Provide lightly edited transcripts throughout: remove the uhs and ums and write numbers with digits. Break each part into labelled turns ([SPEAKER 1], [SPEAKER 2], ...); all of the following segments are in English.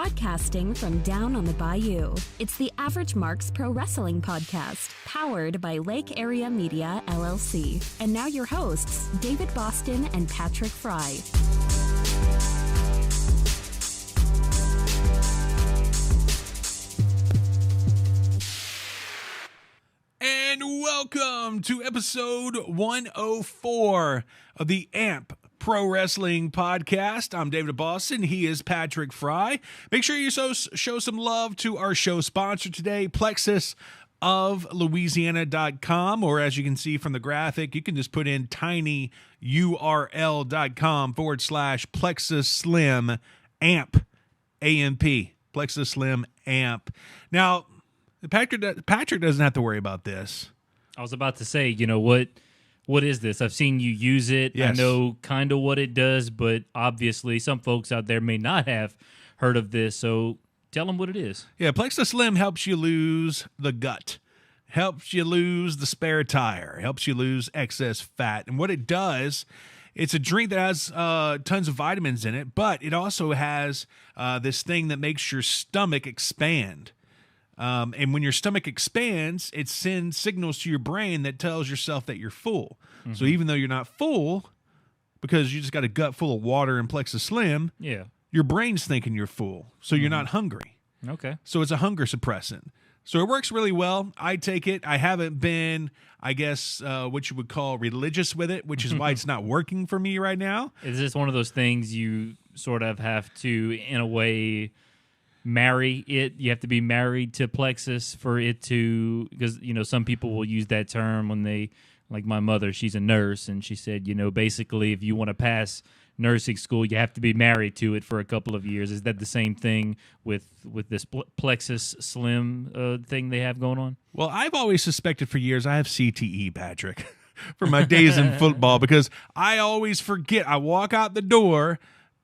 [SPEAKER 1] Broadcasting from down on the bayou, it's the Average Marks Pro Wrestling Podcast, powered by Lake Area Media, LLC. And now your hosts, David Boston and Patrick Fry.
[SPEAKER 2] And welcome to episode 104 of the AMP Pro Wrestling Podcast. I'm David Boston. He is Patrick Fry. Make sure you show some love to our show sponsor today, plexusoflouisiana.com, or as you can see from the graphic, you can just put in tinyurl.com/Plexus Slim Amp, A-M-P, Plexus Slim Amp. Now, Patrick doesn't have to worry about this.
[SPEAKER 3] I was about to say, you know, what is this? I've seen you use it.
[SPEAKER 2] Yes.
[SPEAKER 3] I know kind of what it does, but obviously some folks out there may not have heard of this, so tell them what it is.
[SPEAKER 2] Yeah, Plexus Slim helps you lose the gut, helps you lose the spare tire, helps you lose excess fat. And what it does, it's a drink that has tons of vitamins in it, but it also has this thing that makes your stomach expand. And when your stomach expands, it sends signals to your brain that tells yourself that you're full. Mm-hmm. So even though you're not full, because you just got a gut full of water and Plexus Slim,
[SPEAKER 3] yeah,
[SPEAKER 2] your brain's thinking you're full, so you're not hungry.
[SPEAKER 3] Okay.
[SPEAKER 2] So it's a hunger suppressant. So it works really well. I take it. I haven't been, I guess, what you would call religious with it, which is why it's not working for me right now.
[SPEAKER 3] Is this one of those things you sort of have to, in a way, marry it? You have to be married to Plexus for it to, because, you know, some people will use that term when they, like my mother, she's a nurse, and she said, you know, basically if you want to pass nursing school, you have to be married to it for a couple of years. Is that the same thing with this Plexus Slim thing they have going on?
[SPEAKER 2] Well, I've always suspected for years I have CTE, Patrick, for my days in football, because I always forget. I walk out the door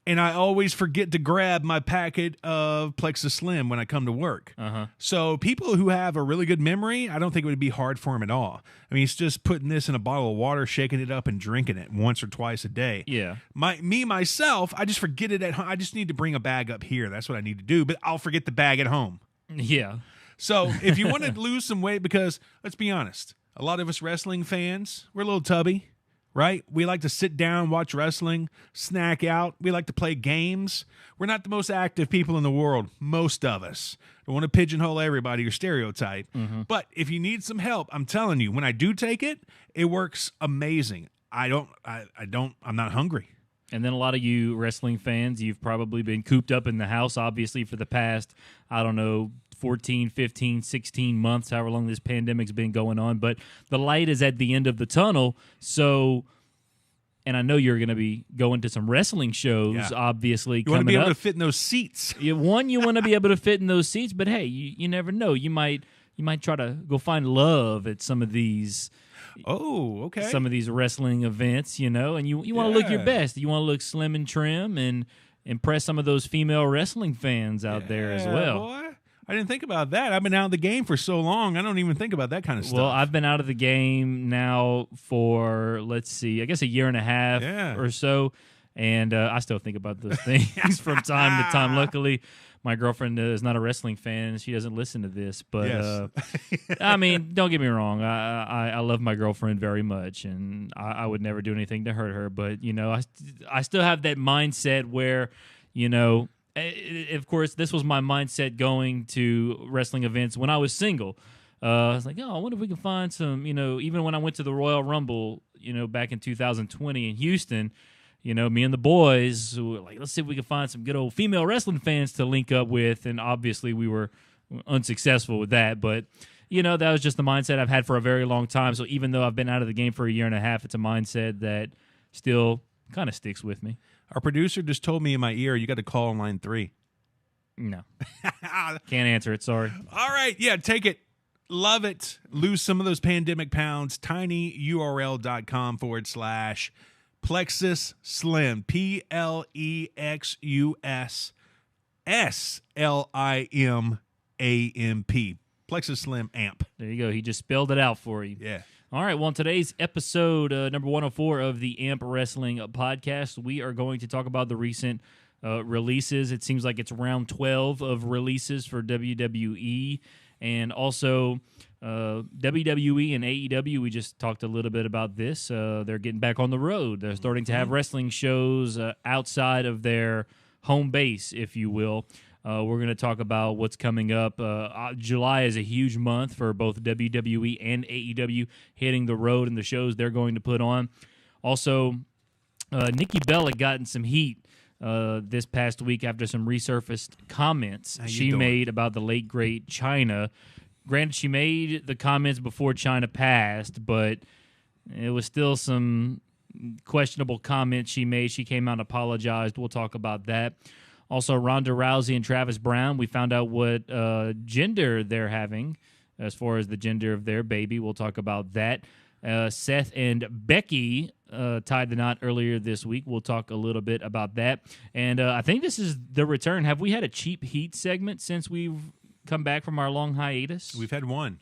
[SPEAKER 2] and I always forget to grab my packet of Plexus Slim when I come to work. So people who have a really good memory, I don't think it would be hard for them at all. I mean, it's just putting this in a bottle of water, shaking it up, and drinking it once or twice a day.
[SPEAKER 3] Yeah.
[SPEAKER 2] Myself, I just forget it at home. I just need to bring a bag up here. That's what I need to do, but I'll forget the bag at home.
[SPEAKER 3] Yeah.
[SPEAKER 2] So if you want to lose some weight, because let's be honest, a lot of us wrestling fans, we're a little tubby. Right? We like to sit down, watch wrestling, snack out. We like to play games. We're not the most active people in the world, most of us. Don't want to pigeonhole everybody or stereotype. But if you need some help, I'm telling you, when I do take it, it works amazing. I'm not hungry.
[SPEAKER 3] And then a lot of you wrestling fans, you've probably been cooped up in the house, obviously, for the past, 14, 15, 16 months, however long this pandemic's been going on. But the light is at the end of the tunnel. So, and I know you're going to be going to some wrestling shows, obviously,
[SPEAKER 2] you want to be able to fit in those seats.
[SPEAKER 3] You want to be able to fit in those seats, but hey, you never know. You might try to go find love at some of these.
[SPEAKER 2] Oh, okay.
[SPEAKER 3] Some of these wrestling events, you know, and you want to look your best. You want to look slim and trim and impress some of those female wrestling fans out there as well.
[SPEAKER 2] Boy. I didn't think about that. I've been out of the game for so long, I don't even think about that kind of stuff.
[SPEAKER 3] Well, I've been out of the game now for, let's see, I guess a year and a half or so, and I still think about those things from time to time. Luckily, my girlfriend is not a wrestling fan, and she doesn't listen to this, but I mean, don't get me wrong. I love my girlfriend very much, and I would never do anything to hurt her, but, you know, I still have that mindset where, you know, of course, this was my mindset going to wrestling events when I was single. I was like, I wonder if we can find some, you know, even when I went to the Royal Rumble, you know, back in 2020 in Houston, you know, me and the boys were like, let's see if we can find some good old female wrestling fans to link up with. And obviously we were unsuccessful with that. But, you know, that was just the mindset I've had for a very long time. So even though I've been out of the game for a year and a half, it's a mindset that still kind of sticks with me.
[SPEAKER 2] Our producer just told me in my ear, you got to call on line 3.
[SPEAKER 3] No. Can't answer it, sorry.
[SPEAKER 2] All right, yeah, take it. Love it. Lose some of those pandemic pounds. tinyurl.com/Plexus Slim. PLEXUS Plexus Slim Amp.
[SPEAKER 3] There you go. He just spelled it out for you.
[SPEAKER 2] Yeah.
[SPEAKER 3] All right, well, in today's episode, number 104 of the AMP Wrestling Podcast, we are going to talk about the recent releases. It seems like it's round 12 of releases for WWE. And also WWE and AEW, we just talked a little bit about this. They're getting back on the road. They're starting to have wrestling shows outside of their home base, if you will. We're going to talk about what's coming up. July is a huge month for both WWE and AEW, hitting the road and the shows they're going to put on. Also, Nikki Bella got in some heat this past week after some resurfaced comments she made about the late, great Chyna. Granted, she made the comments before Chyna passed, but it was still some questionable comments she made. She came out and apologized. We'll talk about that. Also, Ronda Rousey and Travis Brown, we found out what gender they're having as far as the gender of their baby. We'll talk about that. Seth and Becky tied the knot earlier this week. We'll talk a little bit about that. And I think this is the return. Have we had a cheap heat segment since we've come back from our long hiatus?
[SPEAKER 2] We've had one.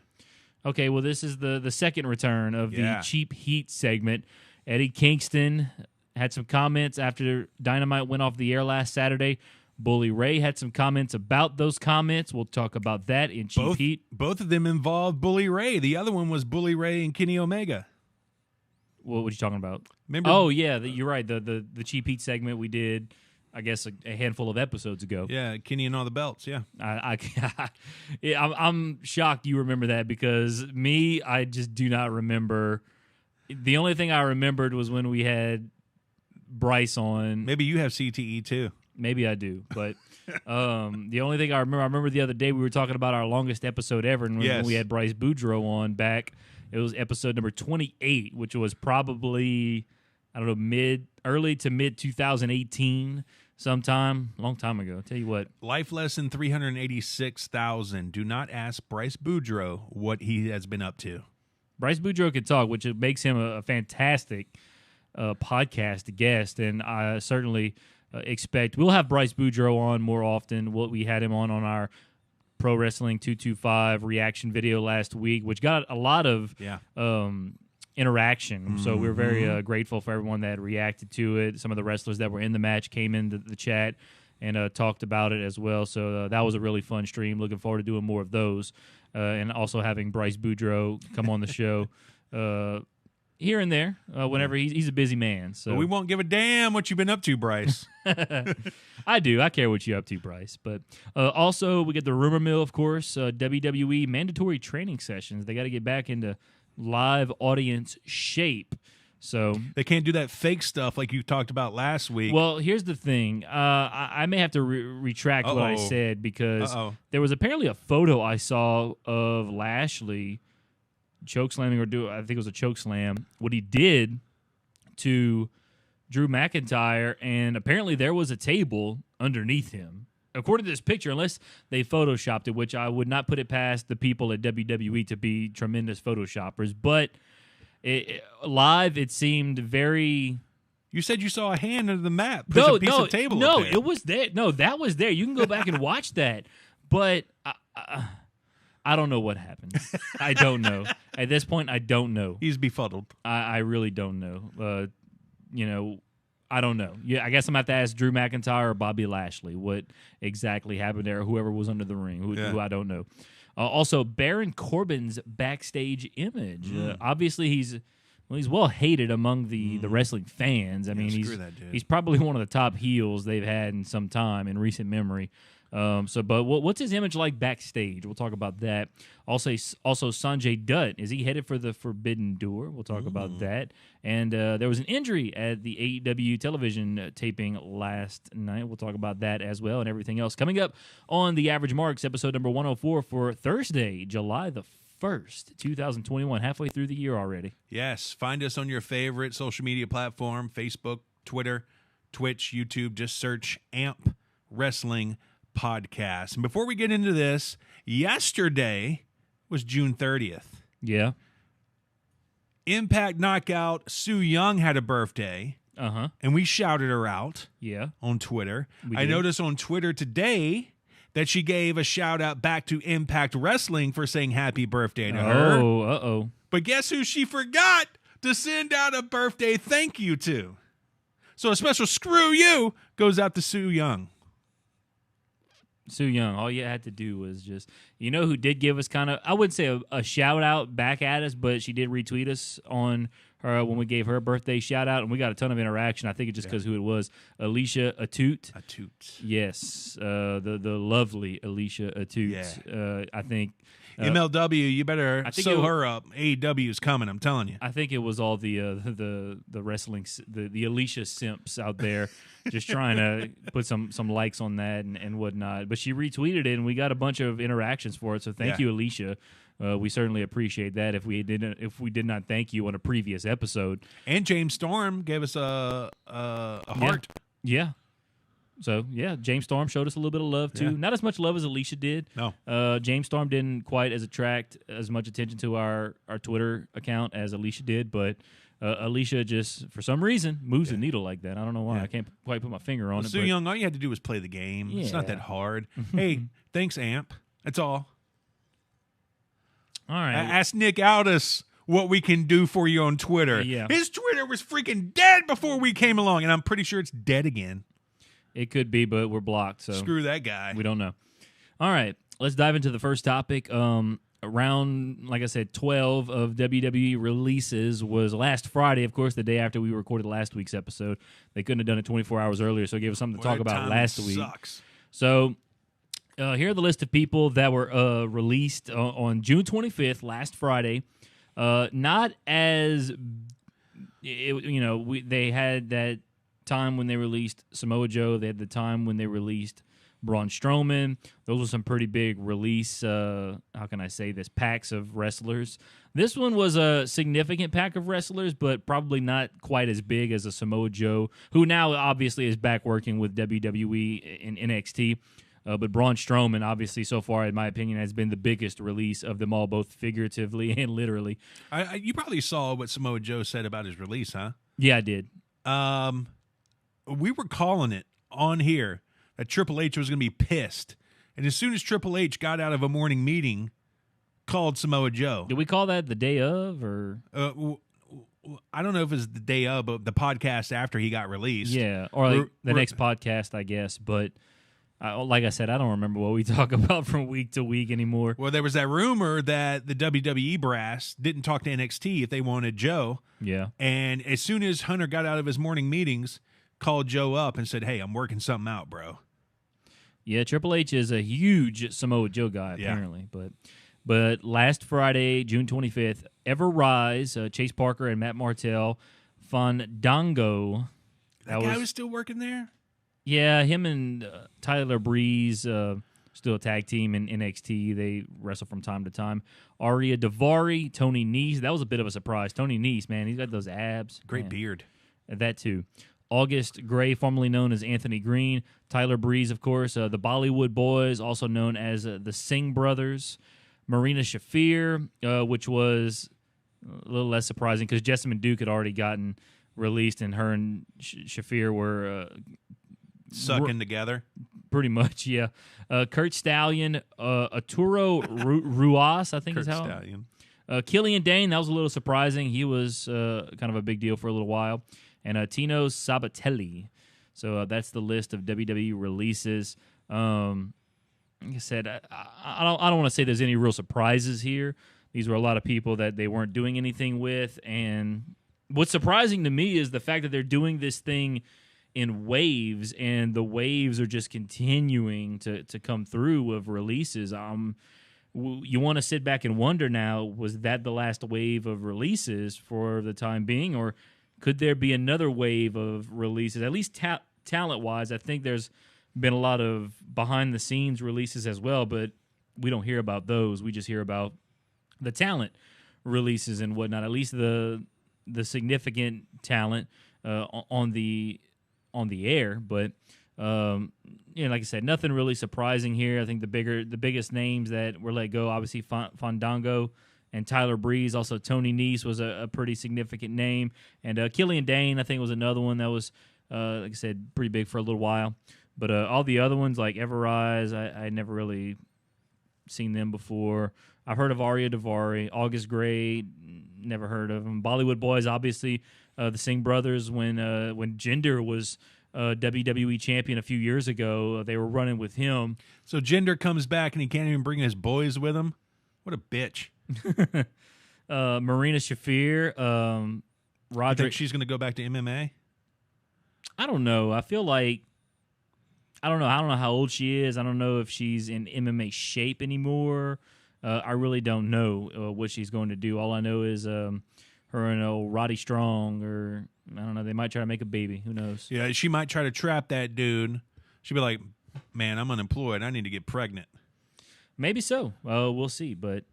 [SPEAKER 3] Okay, well, this is the second return of the cheap heat segment. Eddie Kingston had some comments after Dynamite went off the air last Saturday. Bully Ray had some comments about those comments. We'll talk about that in Cheap Heat.
[SPEAKER 2] Both of them involved Bully Ray. The other one was Bully Ray and Kenny Omega.
[SPEAKER 3] What were you talking about?
[SPEAKER 2] Remember?
[SPEAKER 3] Oh, yeah, you're right. The Cheap Heat segment we did, I guess, a handful of episodes ago.
[SPEAKER 2] Yeah, Kenny and all the belts, yeah.
[SPEAKER 3] I'm shocked you remember that because I just do not remember. The only thing I remembered was when we had Bryce on.
[SPEAKER 2] Maybe you have CTE too.
[SPEAKER 3] Maybe I do, but the only thing I remember the other day we were talking about our longest episode ever, and when we had Bryce Boudreaux on back, it was episode number 28, which was probably, I don't know, early to mid 2018 sometime, long time ago. I'll tell you what.
[SPEAKER 2] Life lesson 386,000. Do not ask Bryce Boudreaux what he has been up to.
[SPEAKER 3] Bryce Boudreaux can talk, which makes him a fantastic podcast guest, and I certainly expect we'll have Bryce Boudreaux on more often. We had him on our Pro Wrestling 225 reaction video last week, which got a lot of interaction. So we're very grateful for everyone that reacted to it. Some of the wrestlers that were in the match came into the chat and talked about it as well. So that was a really fun stream. Looking forward to doing more of those, and also having Bryce Boudreaux come on the show here and there whenever he's a busy man. So
[SPEAKER 2] but we won't give a damn what you've been up to, Bryce.
[SPEAKER 3] I do. I care what you're up to, Bryce. But also, we get the rumor mill, of course. WWE mandatory training sessions. They got to get back into live audience shape. So
[SPEAKER 2] they can't do that fake stuff like you talked about last week.
[SPEAKER 3] Well, here's the thing. I may have to retract what I said because there was apparently a photo I saw of Lashley chokeslamming I think it was a chokeslam, what he did to Drew McIntyre, and apparently there was a table underneath him. According to this picture, unless they photoshopped it, which I would not put it past the people at WWE to be tremendous photoshoppers, but live it seemed very...
[SPEAKER 2] You said you saw a hand under the mat. There's a piece of table up there.
[SPEAKER 3] It was there. No, that was there. You can go back and watch that. But I don't know what happened. I don't know. At this point, I don't know.
[SPEAKER 2] He's befuddled.
[SPEAKER 3] I really don't know. I don't know. Yeah, I guess I'm going to have to ask Drew McIntyre or Bobby Lashley what exactly happened there, or whoever was under the ring, who I don't know. Also, Baron Corbin's backstage image. Obviously, he's well hated among the wrestling fans. I mean, he's probably one of the top heels they've had in some time in recent memory. But what's his image like backstage? We'll talk about that. Also, Sanjay Dutt, is he headed for the Forbidden Door? We'll talk about that. And there was an injury at the AEW television taping last night. We'll talk about that as well and everything else. Coming up on The Average Marks, episode number 104 for Thursday, July the 1st, 2021, halfway through the year already.
[SPEAKER 2] Yes, find us on your favorite social media platform, Facebook, Twitter, Twitch, YouTube. Just search AMP Wrestling Podcast. And before we get into this, yesterday was June 30th.
[SPEAKER 3] Yeah.
[SPEAKER 2] Impact Knockout Su Yung had a birthday. And we shouted her out.
[SPEAKER 3] Yeah.
[SPEAKER 2] On Twitter. I noticed on Twitter today that she gave a shout out back to Impact Wrestling for saying happy birthday to her.
[SPEAKER 3] Oh,
[SPEAKER 2] But guess who she forgot to send out a birthday thank you to? So a special screw you goes out to Sue Young.
[SPEAKER 3] Sue Young, all you had to do was just, who did give us kind of, I wouldn't say a shout out back at us, but she did retweet us on her when we gave her a birthday shout out, and we got a ton of interaction. I think it's just because who it was, Alicia Atoot. Yes, the lovely Alicia Atoot.
[SPEAKER 2] Yeah.
[SPEAKER 3] I think.
[SPEAKER 2] MLW, you better sew her up. AEW is coming, I'm telling you.
[SPEAKER 3] I think it was all the wrestling, the Alicia simps out there just trying to put some likes on that and whatnot. But she retweeted it, and we got a bunch of interactions for it. So thank you, Alicia. We certainly appreciate that. If we did not thank you on a previous episode, and
[SPEAKER 2] James Storm gave us a heart.
[SPEAKER 3] Yeah. So, James Storm showed us a little bit of love, too.
[SPEAKER 2] Yeah.
[SPEAKER 3] Not as much love as Alicia did.
[SPEAKER 2] No.
[SPEAKER 3] James Storm didn't quite attract as much attention to our Twitter account as Alicia did, but Alicia just, for some reason, moves the needle like that. I don't know why. I can't quite put my finger on it.
[SPEAKER 2] Sue Young, all you had to do was play the game. It's not that hard. Hey, thanks, Amp. That's all.
[SPEAKER 3] All right.
[SPEAKER 2] Ask Nick Aldis what we can do for you on Twitter.
[SPEAKER 3] Yeah.
[SPEAKER 2] His Twitter was freaking dead before we came along, and I'm pretty sure it's dead again.
[SPEAKER 3] It could be, but we're blocked. So
[SPEAKER 2] screw that guy.
[SPEAKER 3] We don't know. All right, let's dive into the first topic. Around, like I said, 12 of WWE releases was last Friday, of course, the day after we recorded last week's episode. They couldn't have done it 24 hours earlier, so it gave us something to talk about last week.
[SPEAKER 2] Sucks.
[SPEAKER 3] So here are the list of people that were released on June 25th, last Friday. Not as, they had that time when they released Samoa Joe. They had the time when they released Braun Strowman. Those were some pretty big release, how can I say this, packs of wrestlers. This one was a significant pack of wrestlers, but probably not quite as big as a Samoa Joe, who now obviously is back working with WWE in NXT. But Braun Strowman, obviously, so far, in my opinion, has been the biggest release of them all, both figuratively and literally.
[SPEAKER 2] You probably saw what Samoa Joe said about his release, huh?
[SPEAKER 3] Yeah, I did.
[SPEAKER 2] We were calling it on here that Triple H was going to be pissed. And as soon as Triple H got out of a morning meeting, called Samoa Joe.
[SPEAKER 3] Did we call that the day of, or?
[SPEAKER 2] I don't know if it was the day of, but the podcast after he got released.
[SPEAKER 3] Yeah, or like the next podcast, I guess. But like I said, I don't remember what we talk about from week to week anymore.
[SPEAKER 2] Well, there was that rumor that the WWE brass didn't talk to NXT if they wanted Joe.
[SPEAKER 3] Yeah.
[SPEAKER 2] And as soon as Hunter got out of his morning meetings, called Joe up and said, hey, I'm working something out, bro.
[SPEAKER 3] Yeah, Triple H is a huge Samoa Joe guy, apparently. But last Friday, June 25th, Ever Rise, Chase Parker and Matt Martell, Fandango.
[SPEAKER 2] That guy was still working there?
[SPEAKER 3] Yeah, him and Tyler Breeze, still a tag team in NXT. They wrestle from time to time. Arya Daivari, Tony Nese. That was a bit of a surprise. Tony Nese, man, he's got those abs.
[SPEAKER 2] Great beard.
[SPEAKER 3] That too. August Gray, formerly known as Anthony Green. Tyler Breeze, of course. The Bollywood Boys, also known as the Singh Brothers. Marina Shafir, which was a little less surprising because Jessamine Duke had already gotten released, and her and Shafir were
[SPEAKER 2] sucking together.
[SPEAKER 3] Pretty much, yeah. Kurt Stallion, Arturo Ruas, I think
[SPEAKER 2] Kurt
[SPEAKER 3] is how.
[SPEAKER 2] Stallion.
[SPEAKER 3] Killian Dane, that was a little surprising. He was kind of a big deal for a little while. And Tino Sabatelli. So that's the list of WWE releases. Like I said, I don't want to say there's any real surprises here. These were a lot of people that they weren't doing anything with. And what's surprising to me is the fact that they're doing this thing in waves, and the waves are just continuing to come through of releases. You want to sit back and wonder now, was that the last wave of releases for the time being, or could there be another wave of releases? At least talent-wise, I think there's been a lot of behind-the-scenes releases as well, but we don't hear about those. We just hear about the talent releases and whatnot, at least the significant talent on the air. But like I said, nothing really surprising here. I think the biggest names that were let go, obviously Fandango and Tyler Breeze. Also, Tony Nese was a pretty significant name. And Killian Dane, I think, was another one that was, like I said, pretty big for a little while. But all the other ones, like Ever Rise, I never really seen them before. I've heard of Arya Daivari. August Gray, never heard of them. Bollywood Boys, obviously, the Singh brothers when Jinder was WWE champion a few years ago. They were running with him.
[SPEAKER 2] So Jinder comes back and he can't even bring his boys with him? What a bitch.
[SPEAKER 3] Marina Shafir,
[SPEAKER 2] I think she's going to go back to MMA?
[SPEAKER 3] I don't know. I feel like I don't know how old she is. I don't know if she's in MMA shape anymore. I really don't know what she's going to do. All I know is her and old Roddy Strong, or I don't know. They might try to make a baby. Who knows?
[SPEAKER 2] Yeah, she might try to trap that dude. She'd be like, "Man, I'm unemployed. I need to get pregnant."
[SPEAKER 3] Maybe so. We'll see. But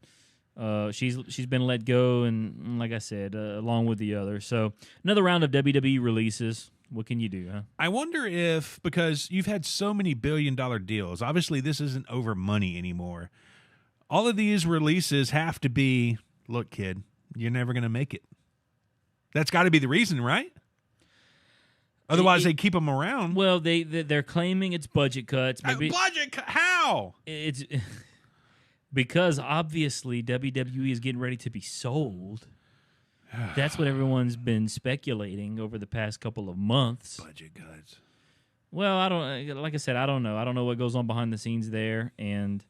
[SPEAKER 3] she's been let go, and like I said, along with the others. So another round of WWE releases. What can you do, huh?
[SPEAKER 2] I wonder if, because you've had so many billion-dollar deals, obviously this isn't over money anymore. All of these releases have to be, look, kid, you're never going to make it. That's got to be the reason, right? Otherwise, they keep them around.
[SPEAKER 3] Well, they're claiming it's budget cuts. Maybe
[SPEAKER 2] How?
[SPEAKER 3] It's because obviously WWE is getting ready to be sold. That's what everyone's been speculating over the past couple of months.
[SPEAKER 2] Budget cuts.
[SPEAKER 3] Well, I don't. Like I said, I don't know. I don't know what goes on behind the scenes there, and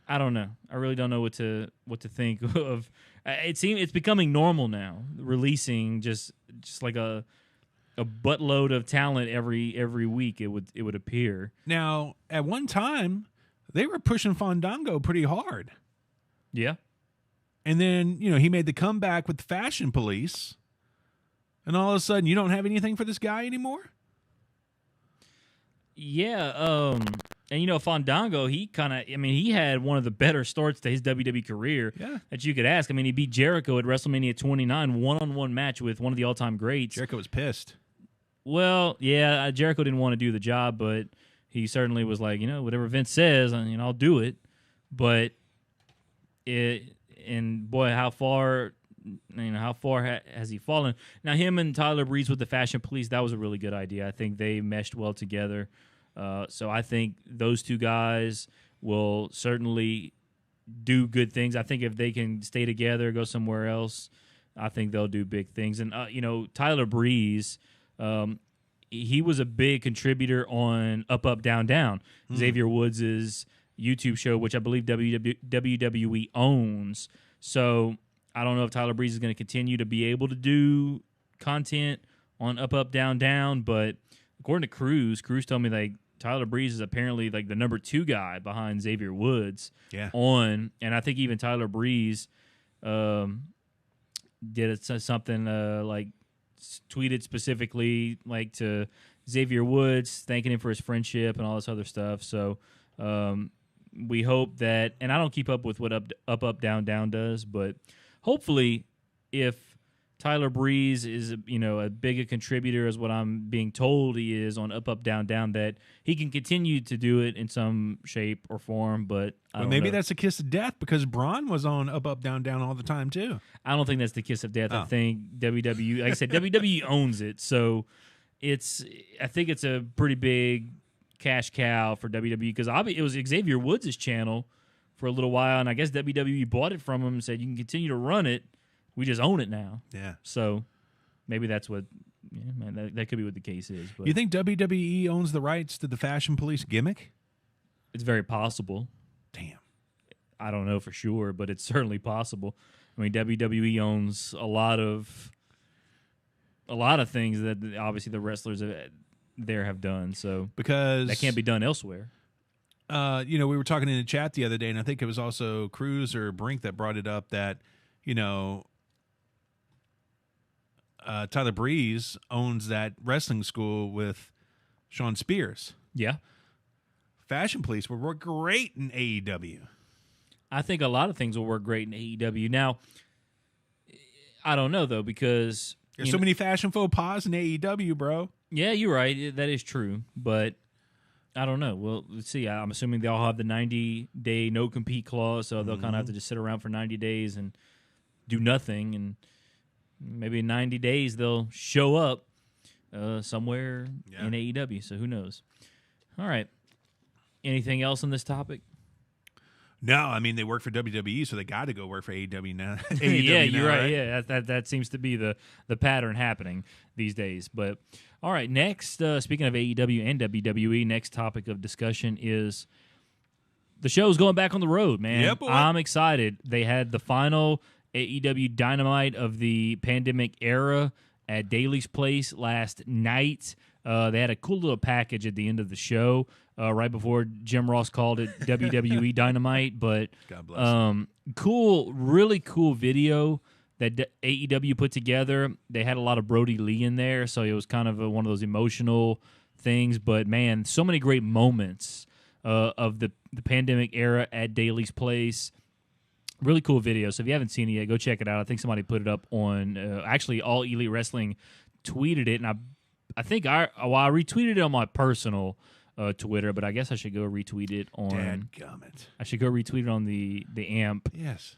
[SPEAKER 3] I don't know. I really don't know what to think of. It seems it's becoming normal now, releasing just like a buttload of talent every week. It would appear.
[SPEAKER 2] Now, at one time, they were pushing Fandango pretty hard.
[SPEAKER 3] Yeah.
[SPEAKER 2] And then, he made the comeback with the Fashion Police. And all of a sudden, you don't have anything for this guy anymore?
[SPEAKER 3] Yeah. And, Fandango, he had one of the better starts to his WWE career that you could ask. I mean, he beat Jericho at WrestleMania 29, one-on-one match with one of the all-time greats.
[SPEAKER 2] Jericho was pissed.
[SPEAKER 3] Well, yeah, Jericho didn't want to do the job, but he certainly was like, whatever Vince says, I'll do it. But and boy, how far has he fallen? Now, him and Tyler Breeze with the Fashion Police, that was a really good idea. I think they meshed well together. So I think those two guys will certainly do good things. I think if they can stay together, go somewhere else, I think they'll do big things. And, Tyler Breeze, he was a big contributor on Up, Up, Down, Down, Xavier Woods' YouTube show, which I believe WWE owns. So I don't know if Tyler Breeze is going to continue to be able to do content on Up, Up, Down, Down, but according to Cruz told me like Tyler Breeze is apparently like the number 2 guy behind Xavier Woods and I think even Tyler Breeze did something like tweeted specifically like to Xavier Woods, thanking him for his friendship and all this other stuff. So we hope that, and I don't keep up with what Up, Up, Down, Down does, but hopefully if Tyler Breeze is, a bigger contributor as what I'm being told he is on Up, Up, Down, Down, that he can continue to do it in some shape or form, but I don't know.
[SPEAKER 2] That's a kiss of death because Braun was on Up, Up, Down, Down all the time too.
[SPEAKER 3] I don't think that's the kiss of death. I think WWE, like I said, WWE owns it, so I think it's a pretty big cash cow for WWE because it was Xavier Woods' channel for a little while, and I guess WWE bought it from him and said, you can continue to run it. We just own it now.
[SPEAKER 2] Yeah.
[SPEAKER 3] So maybe that's what, that could be what the case is. But
[SPEAKER 2] you think WWE owns the rights to the Fashion Police gimmick?
[SPEAKER 3] It's very possible.
[SPEAKER 2] Damn.
[SPEAKER 3] I don't know for sure, but it's certainly possible. I mean, WWE owns a lot of things that obviously the wrestlers there have done. So
[SPEAKER 2] because
[SPEAKER 3] that can't be done elsewhere.
[SPEAKER 2] We were talking in the chat the other day, and I think it was also Cruz or Brink that brought it up that, Tyler Breeze owns that wrestling school with Sean Spears.
[SPEAKER 3] Yeah.
[SPEAKER 2] Fashion Police would work great in AEW.
[SPEAKER 3] I think a lot of things will work great in AEW. Now, I don't know, though, because
[SPEAKER 2] there's so many fashion faux pas in AEW, bro.
[SPEAKER 3] Yeah, you're right. That is true. But I don't know. Well, let's see. I'm assuming they all have the 90-day no-compete clause, so they'll kind of have to just sit around for 90 days and do nothing. And maybe in 90 days they'll show up somewhere in AEW. So who knows? All right. Anything else on this topic?
[SPEAKER 2] No, I mean they work for WWE, so they got to go work for AEW now.
[SPEAKER 3] Yeah, you're right.
[SPEAKER 2] right?
[SPEAKER 3] Yeah, that seems to be the pattern happening these days. But all right, next, speaking of AEW and WWE, next topic of discussion is the show's going back on the road, man.
[SPEAKER 2] Yeah, boy.
[SPEAKER 3] I'm excited. They had the final AEW Dynamite of the pandemic era at Daly's Place last night. They had a cool little package at the end of the show, right before Jim Ross called it WWE Dynamite. But
[SPEAKER 2] God bless
[SPEAKER 3] cool, really cool video that AEW put together. They had a lot of Brody Lee in there, so it was kind of one of those emotional things. But man, so many great moments of the pandemic era at Daly's Place. Really cool video. So if you haven't seen it yet, go check it out. I think somebody put it up on actually All Elite Wrestling tweeted it, and I think I retweeted it on my personal Twitter, but I guess I should go retweet it on.
[SPEAKER 2] Dadgummit.
[SPEAKER 3] I should go retweet it on the AMP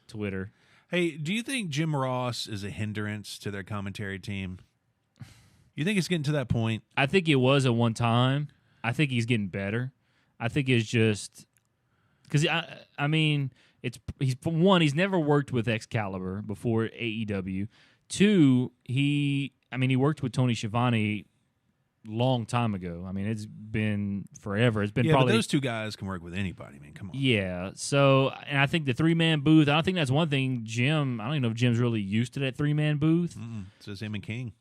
[SPEAKER 3] Twitter.
[SPEAKER 2] Hey, do you think Jim Ross is a hindrance to their commentary team? You think it's getting to that point?
[SPEAKER 3] I think it was at one time. I think he's getting better. I think it's just because I mean he's one, he's never worked with Excalibur before AEW. Two, he worked with Tony Schiavone long time ago. I mean, it's been forever. It's been probably
[SPEAKER 2] but those two guys can work with anybody, man. Come on.
[SPEAKER 3] Yeah. So, and I think the 3-man booth, I don't think that's one thing Jim, I don't even know if Jim's really used to that 3-man booth.
[SPEAKER 2] So it's him and King.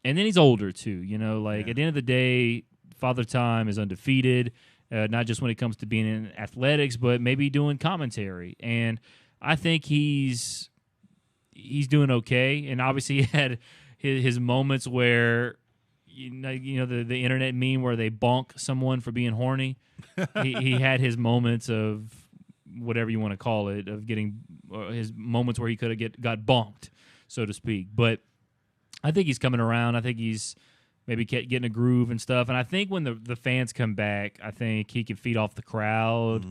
[SPEAKER 3] And then he's older too, at the end of the day, Father Time is undefeated, not just when it comes to being in athletics, but maybe doing commentary. And I think he's doing okay. And obviously he had his moments where the internet meme where they bonk someone for being horny. he had his moments of whatever you want to call it, of getting his moments where he could have got bonked, so to speak. But I think he's coming around. I think he's maybe getting a groove and stuff. And I think when the fans come back, I think he can feed off the crowd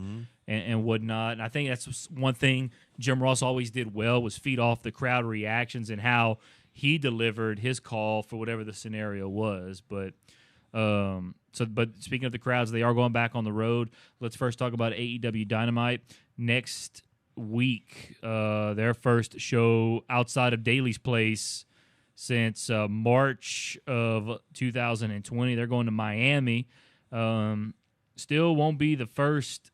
[SPEAKER 3] and whatnot. And I think that's one thing Jim Ross always did well, was feed off the crowd reactions and how he delivered his call for whatever the scenario was. But but speaking of the crowds, they are going back on the road. Let's first talk about AEW Dynamite. Next week, their first show outside of Daly's Place since March of 2020. They're going to Miami. Still won't be the first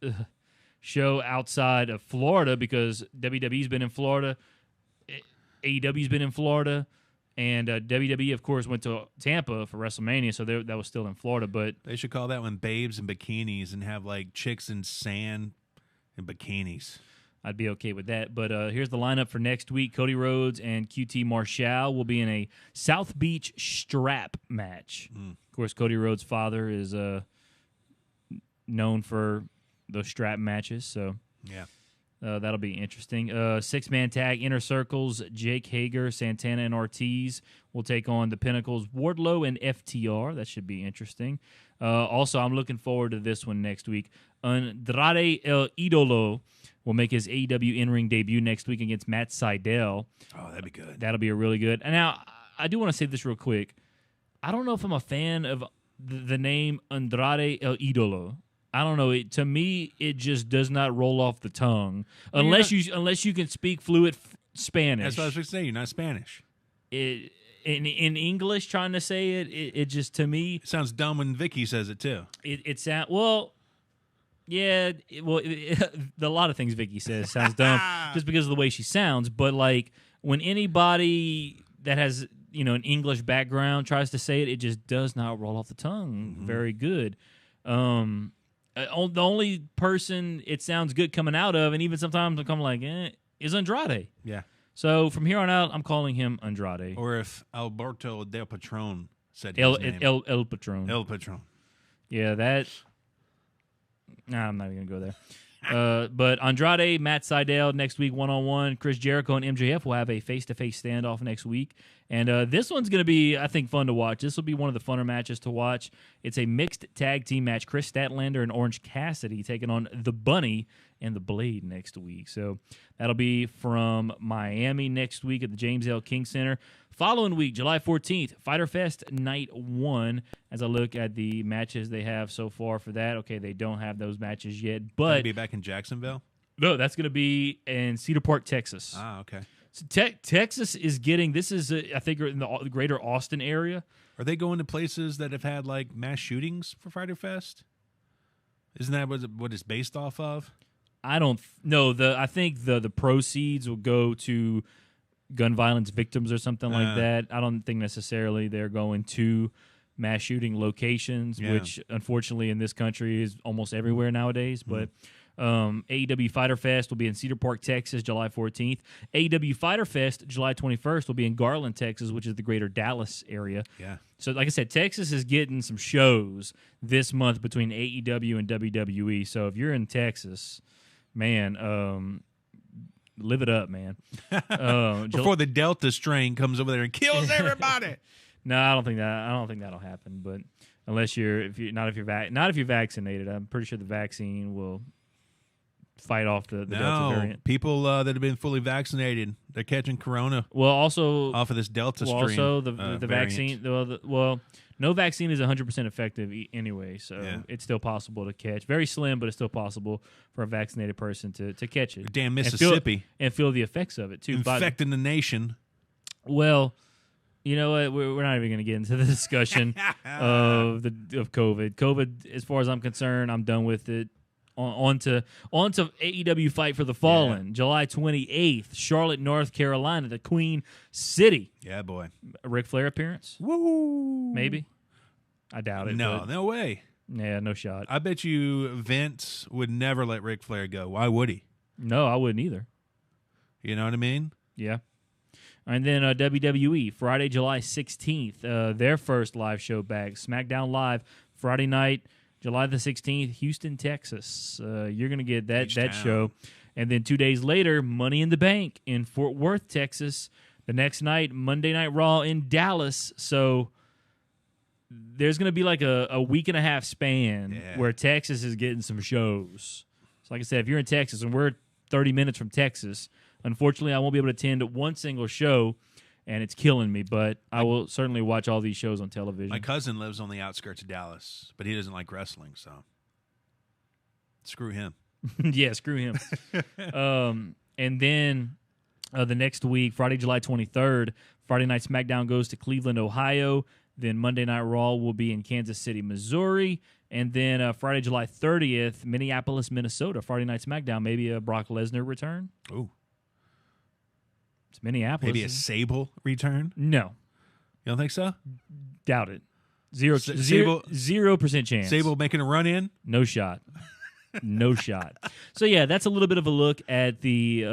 [SPEAKER 3] show outside of Florida because WWE's been in Florida. AEW's been in Florida, and WWE, of course, went to Tampa for WrestleMania, so that was still in Florida. But
[SPEAKER 2] they should call that one Babes in Bikinis and have like chicks in sand and bikinis.
[SPEAKER 3] I'd be okay with that. But here's the lineup for next week. Cody Rhodes and QT Marshall will be in a South Beach strap match. Of course, Cody Rhodes' father is known for those strap matches, so
[SPEAKER 2] yeah.
[SPEAKER 3] That'll be interesting. 6-man tag, Inner Circles, Jake Hager, Santana, and Ortiz will take on the Pinnacles, Wardlow, and FTR. That should be interesting. Also, I'm looking forward to this one next week. Andrade El Idolo will make his AEW in-ring debut next week against Matt Sydal.
[SPEAKER 2] Oh, that'd be good.
[SPEAKER 3] That'll be a really good. And now, I do want to say this real quick. I don't know if I'm a fan of the name Andrade El Idolo. I don't know. To me, it just does not roll off the tongue unless you can speak fluent Spanish.
[SPEAKER 2] That's what I was going to say. You're not Spanish.
[SPEAKER 3] In English, trying to say it just, to me,
[SPEAKER 2] it sounds dumb when Vicky says it too.
[SPEAKER 3] It sounds yeah. A lot of things Vicky says sounds dumb just because of the way she sounds. But like when anybody that has an English background tries to say it, it just does not roll off the tongue very good. The only person it sounds good coming out of, and even sometimes I'm like, is Andrade.
[SPEAKER 2] Yeah.
[SPEAKER 3] So from here on out, I'm calling him Andrade.
[SPEAKER 2] Or if Alberto Del Patron said
[SPEAKER 3] his
[SPEAKER 2] name.
[SPEAKER 3] El Patron.
[SPEAKER 2] El Patron.
[SPEAKER 3] Yeah, that. Nah, I'm not even going to go there. But Andrade, Matt Sydal next week, 1-on-1. Chris Jericho and MJF will have a face-to-face standoff next week. And this one's going to be, I think, fun to watch. This will be one of the funner matches to watch. It's a mixed tag team match. Chris Statlander and Orange Cassidy taking on The Bunny and The Blade next week. So that'll be from Miami next week at the James L. King Center. Following week, July 14th, Fyter Fest Night 1. As I look at the matches they have so far for that, okay, they don't have those matches yet. But
[SPEAKER 2] be back in Jacksonville?
[SPEAKER 3] No, that's going to be in Cedar Park, Texas.
[SPEAKER 2] Ah, okay.
[SPEAKER 3] So Texas is getting, this is, I think, in the greater Austin area.
[SPEAKER 2] Are they going to places that have had, like, mass shootings for Friday Fest? Isn't that what it's based off of?
[SPEAKER 3] I don't know. I think the proceeds will go to gun violence victims or something like that. I don't think necessarily they're going to mass shooting locations, which unfortunately in this country is almost everywhere nowadays. But AEW Fighter Fest will be in Cedar Park, Texas, July 14th. AEW Fighter Fest, July 21st, will be in Garland, Texas, which is the greater Dallas area.
[SPEAKER 2] Yeah.
[SPEAKER 3] So, like I said, Texas is getting some shows this month between AEW and WWE. So, if you're in Texas, man, live it up, man.
[SPEAKER 2] Before the Delta strain comes over there and kills everybody.
[SPEAKER 3] No, I don't think that'll happen. But unless if you're vaccinated, I'm pretty sure the vaccine will fight off the Delta variant.
[SPEAKER 2] People that have been fully vaccinated, they're catching corona.
[SPEAKER 3] Well, also
[SPEAKER 2] off of this Delta strain.
[SPEAKER 3] Also, the vaccine. Well, no vaccine is 100% effective anyway, so it's still possible to catch. Very slim, but it's still possible for a vaccinated person to catch it.
[SPEAKER 2] Damn Mississippi.
[SPEAKER 3] And feel the effects of it, too.
[SPEAKER 2] Infecting the nation.
[SPEAKER 3] Well, you know what? We're not even going to get into the discussion of COVID. COVID, as far as I'm concerned, I'm done with it. On to AEW Fight for the Fallen, July 28th, Charlotte, North Carolina, the Queen City.
[SPEAKER 2] Yeah, boy.
[SPEAKER 3] A Ric Flair appearance?
[SPEAKER 2] Woo!
[SPEAKER 3] Maybe. I doubt it.
[SPEAKER 2] No way.
[SPEAKER 3] Yeah, no shot.
[SPEAKER 2] I bet you Vince would never let Ric Flair go. Why would he?
[SPEAKER 3] No, I wouldn't either.
[SPEAKER 2] You know what I mean?
[SPEAKER 3] Yeah. And then WWE, Friday, July 16th, their first live show back. SmackDown Live, Friday night, July the 16th, Houston, Texas. You're going to get that show. And then 2 days later, Money in the Bank in Fort Worth, Texas. The next night, Monday Night Raw in Dallas. So there's going to be like a week and a half span where Texas is getting some shows. So like I said, if you're in Texas and we're 30 minutes from Texas, unfortunately, I won't be able to attend one single show, and it's killing me, but I will certainly watch all these shows on television.
[SPEAKER 2] My cousin lives on the outskirts of Dallas, but he doesn't like wrestling, so screw him.
[SPEAKER 3] Yeah, screw him. And then the next week, Friday, July 23rd, Friday Night SmackDown goes to Cleveland, Ohio. Then Monday Night Raw will be in Kansas City, Missouri. And then Friday, July 30th, Minneapolis, Minnesota. Friday Night SmackDown, maybe a Brock Lesnar return.
[SPEAKER 2] Ooh.
[SPEAKER 3] It's Minneapolis.
[SPEAKER 2] Maybe a Sable return?
[SPEAKER 3] No.
[SPEAKER 2] You don't think so?
[SPEAKER 3] Doubt it. 0% chance.
[SPEAKER 2] Sable making a run in?
[SPEAKER 3] No shot. No shot. So, yeah, that's a little bit of a look at the,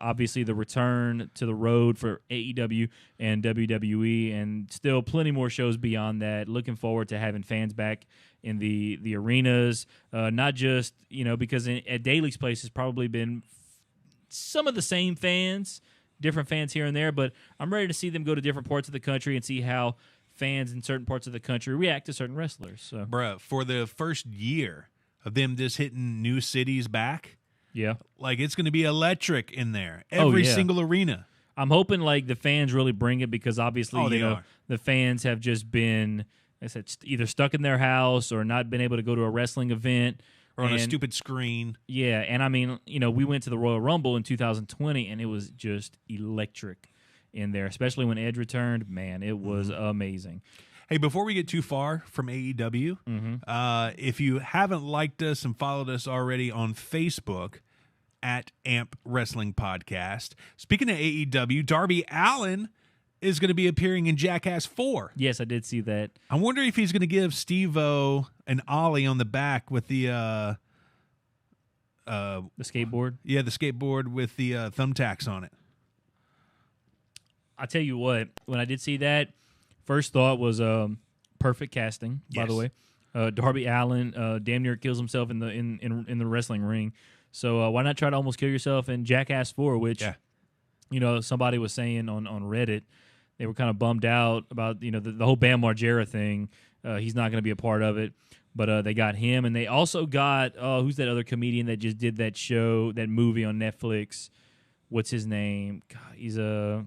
[SPEAKER 3] obviously, the return to the road for AEW and WWE, and still plenty more shows beyond that. Looking forward to having fans back in the arenas, not just, because at Daly's Place has probably been some of the same fans, different fans here and there, but I'm ready to see them go to different parts of the country and see how fans in certain parts of the country react to certain wrestlers. So,
[SPEAKER 2] bruh, for the first year of them just hitting new cities back, like it's going to be electric in there. Every single arena.
[SPEAKER 3] I'm hoping like the fans really bring it, because obviously the fans have just been, like I said, either stuck in their house or not been able to go to a wrestling event.
[SPEAKER 2] Or on a stupid screen.
[SPEAKER 3] Yeah, and I mean, we went to the Royal Rumble in 2020, and it was just electric in there, especially when Edge returned. Man, it was amazing.
[SPEAKER 2] Hey, before we get too far from AEW, if you haven't liked us and followed us already on Facebook at AMP Wrestling Podcast, speaking of AEW, Darby Allin is going to be appearing in Jackass 4.
[SPEAKER 3] Yes, I did see that.
[SPEAKER 2] I wonder if he's going to give Steve-O an ollie on the back with the
[SPEAKER 3] skateboard.
[SPEAKER 2] Yeah, the skateboard with the thumbtacks on it.
[SPEAKER 3] I tell you what, when I did see that, first thought was perfect casting. By the way, Darby Allin damn near kills himself in the wrestling ring. So why not try to almost kill yourself in Jackass 4? Which somebody was saying on Reddit. They were kind of bummed out about the whole Bam Margera thing. He's not going to be a part of it, but they got him, and they also got who's that other comedian that just did that movie on Netflix? What's his name? God, he's a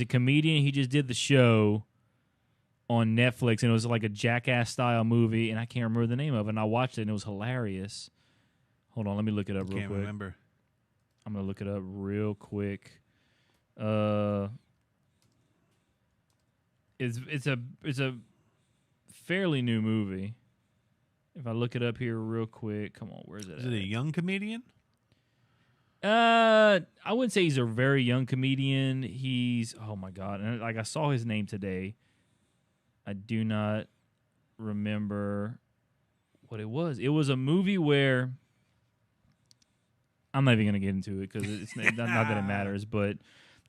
[SPEAKER 3] comedian. He just did the show on Netflix, and it was like a Jackass style movie, and I can't remember the name of it. And I watched it, and it was hilarious. Hold on, let me look it up real
[SPEAKER 2] Can't
[SPEAKER 3] quick.
[SPEAKER 2] remember.
[SPEAKER 3] I'm gonna look it up real quick. It's a fairly new movie. If I look it up here real quick, come on, where's it?
[SPEAKER 2] Is it a young comedian?
[SPEAKER 3] I wouldn't say he's a very young comedian. He's oh my god, and like I saw his name today. I do not remember what it was. It was a movie where I'm not even gonna get into it because it's not that it matters. But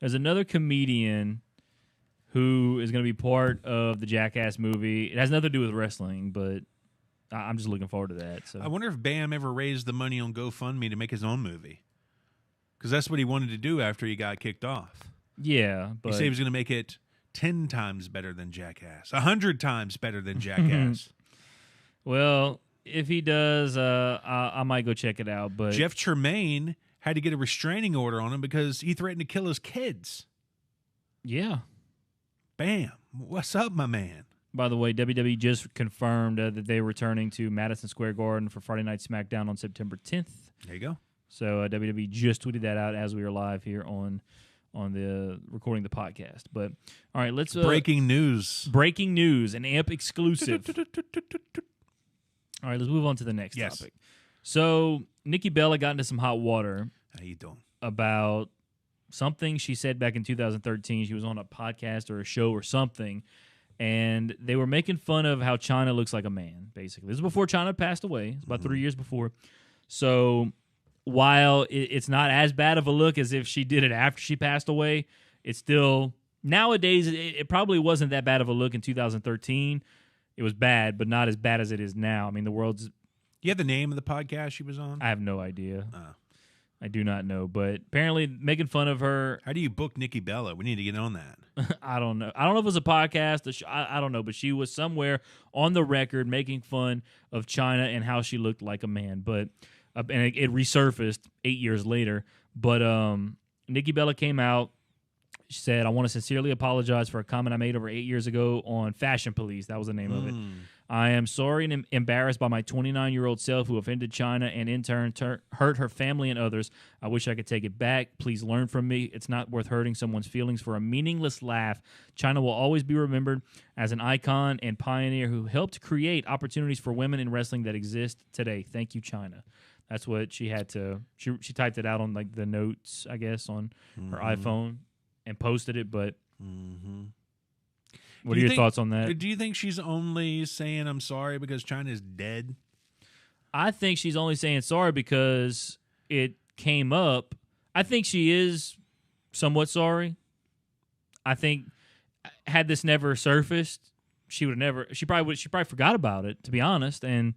[SPEAKER 3] there's another comedian who is going to be part of the Jackass movie. It has nothing to do with wrestling, but I'm just looking forward to that. So
[SPEAKER 2] I wonder if Bam ever raised the money on GoFundMe to make his own movie. Because that's what he wanted to do after he got kicked off.
[SPEAKER 3] Yeah. But
[SPEAKER 2] he said he was going to make it 10 times better than Jackass, 100 times better than Jackass.
[SPEAKER 3] Well, if he does, I might go check it out. But
[SPEAKER 2] Jeff Tremaine had to get a restraining order on him because he threatened to kill his kids.
[SPEAKER 3] Yeah.
[SPEAKER 2] Bam. What's up, my man?
[SPEAKER 3] By the way, WWE just confirmed that they're returning to Madison Square Garden for Friday Night SmackDown on September 10th.
[SPEAKER 2] There you go.
[SPEAKER 3] So WWE just tweeted that out as we are live here on the recording the podcast. But all right, let's
[SPEAKER 2] breaking news.
[SPEAKER 3] Breaking news, an AMP exclusive. All right, let's move on to the next topic. So Nikki Bella got into some hot water.
[SPEAKER 2] How you doing?
[SPEAKER 3] About something she said back in 2013. She was on a podcast or a show or something, and they were making fun of how Chyna looks like a man, basically. This is before Chyna passed away. It's about 3 years before. So while it's not as bad of a look as if she did it after she passed away, it's still, nowadays, it probably wasn't that bad of a look in 2013. It was bad, but not as bad as it is now. I mean, the world's...
[SPEAKER 2] You have the name of the podcast she was on?
[SPEAKER 3] I have no idea. I do not know, but apparently making fun of her.
[SPEAKER 2] How do you book Nikki Bella? We need to get on that.
[SPEAKER 3] I don't know. I don't know if it was a podcast. I don't know, but she was somewhere on the record making fun of Chyna and how she looked like a man. But and it resurfaced 8 years later. But Nikki Bella came out. She said, "I want to sincerely apologize for a comment I made over 8 years ago on Fashion Police." That was the name of it. "I am sorry and embarrassed by my 29-year-old self who offended Chyna and in turn hurt her family and others. I wish I could take it back. Please learn from me. It's not worth hurting someone's feelings for a meaningless laugh. Chyna will always be remembered as an icon and pioneer who helped create opportunities for women in wrestling that exist today. Thank you, Chyna." That's what she had to. She typed it out on like the notes, I guess, on her iPhone and posted it. But what are your thoughts on that?
[SPEAKER 2] Do you think she's only saying I'm sorry because Chyna's dead?
[SPEAKER 3] I think she's only saying sorry because it came up. I think she is somewhat sorry. I think had this never surfaced, she probably forgot about it, to be honest, and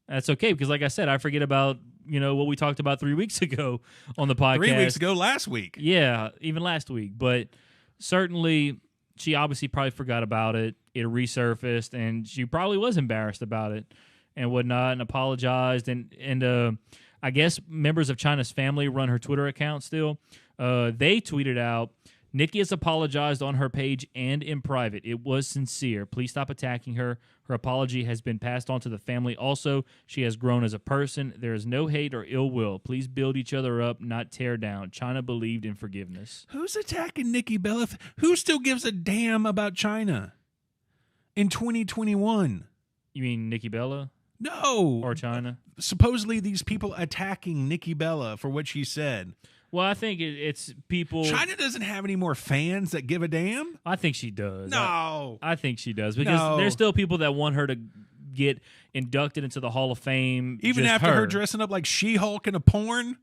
[SPEAKER 3] that's okay because, like I said, I forget about what we talked about 3 weeks ago on the podcast.
[SPEAKER 2] 3 weeks ago, last week.
[SPEAKER 3] Yeah, even last week. But certainly, she obviously probably forgot about it. It resurfaced, and she probably was embarrassed about it and whatnot, and apologized. And I guess members of Chyna's family run her Twitter account still. They tweeted out, "Nikki has apologized on her page and in private. It was sincere. Please stop attacking her. Her apology has been passed on to the family. Also, she has grown as a person. There is no hate or ill will. Please build each other up, not tear down. Chyna believed in forgiveness."
[SPEAKER 2] Who's attacking Nikki Bella? Who still gives a damn about Chyna in 2021?
[SPEAKER 3] You mean Nikki Bella?
[SPEAKER 2] No.
[SPEAKER 3] Or Chyna?
[SPEAKER 2] Supposedly these people attacking Nikki Bella for what she said.
[SPEAKER 3] Well, I think it's people...
[SPEAKER 2] Chyna doesn't have any more fans that give a damn?
[SPEAKER 3] I think she does.
[SPEAKER 2] No.
[SPEAKER 3] I think she does because there's still people that want her to get inducted into the Hall of Fame.
[SPEAKER 2] Even after her dressing up like She-Hulk in a porn?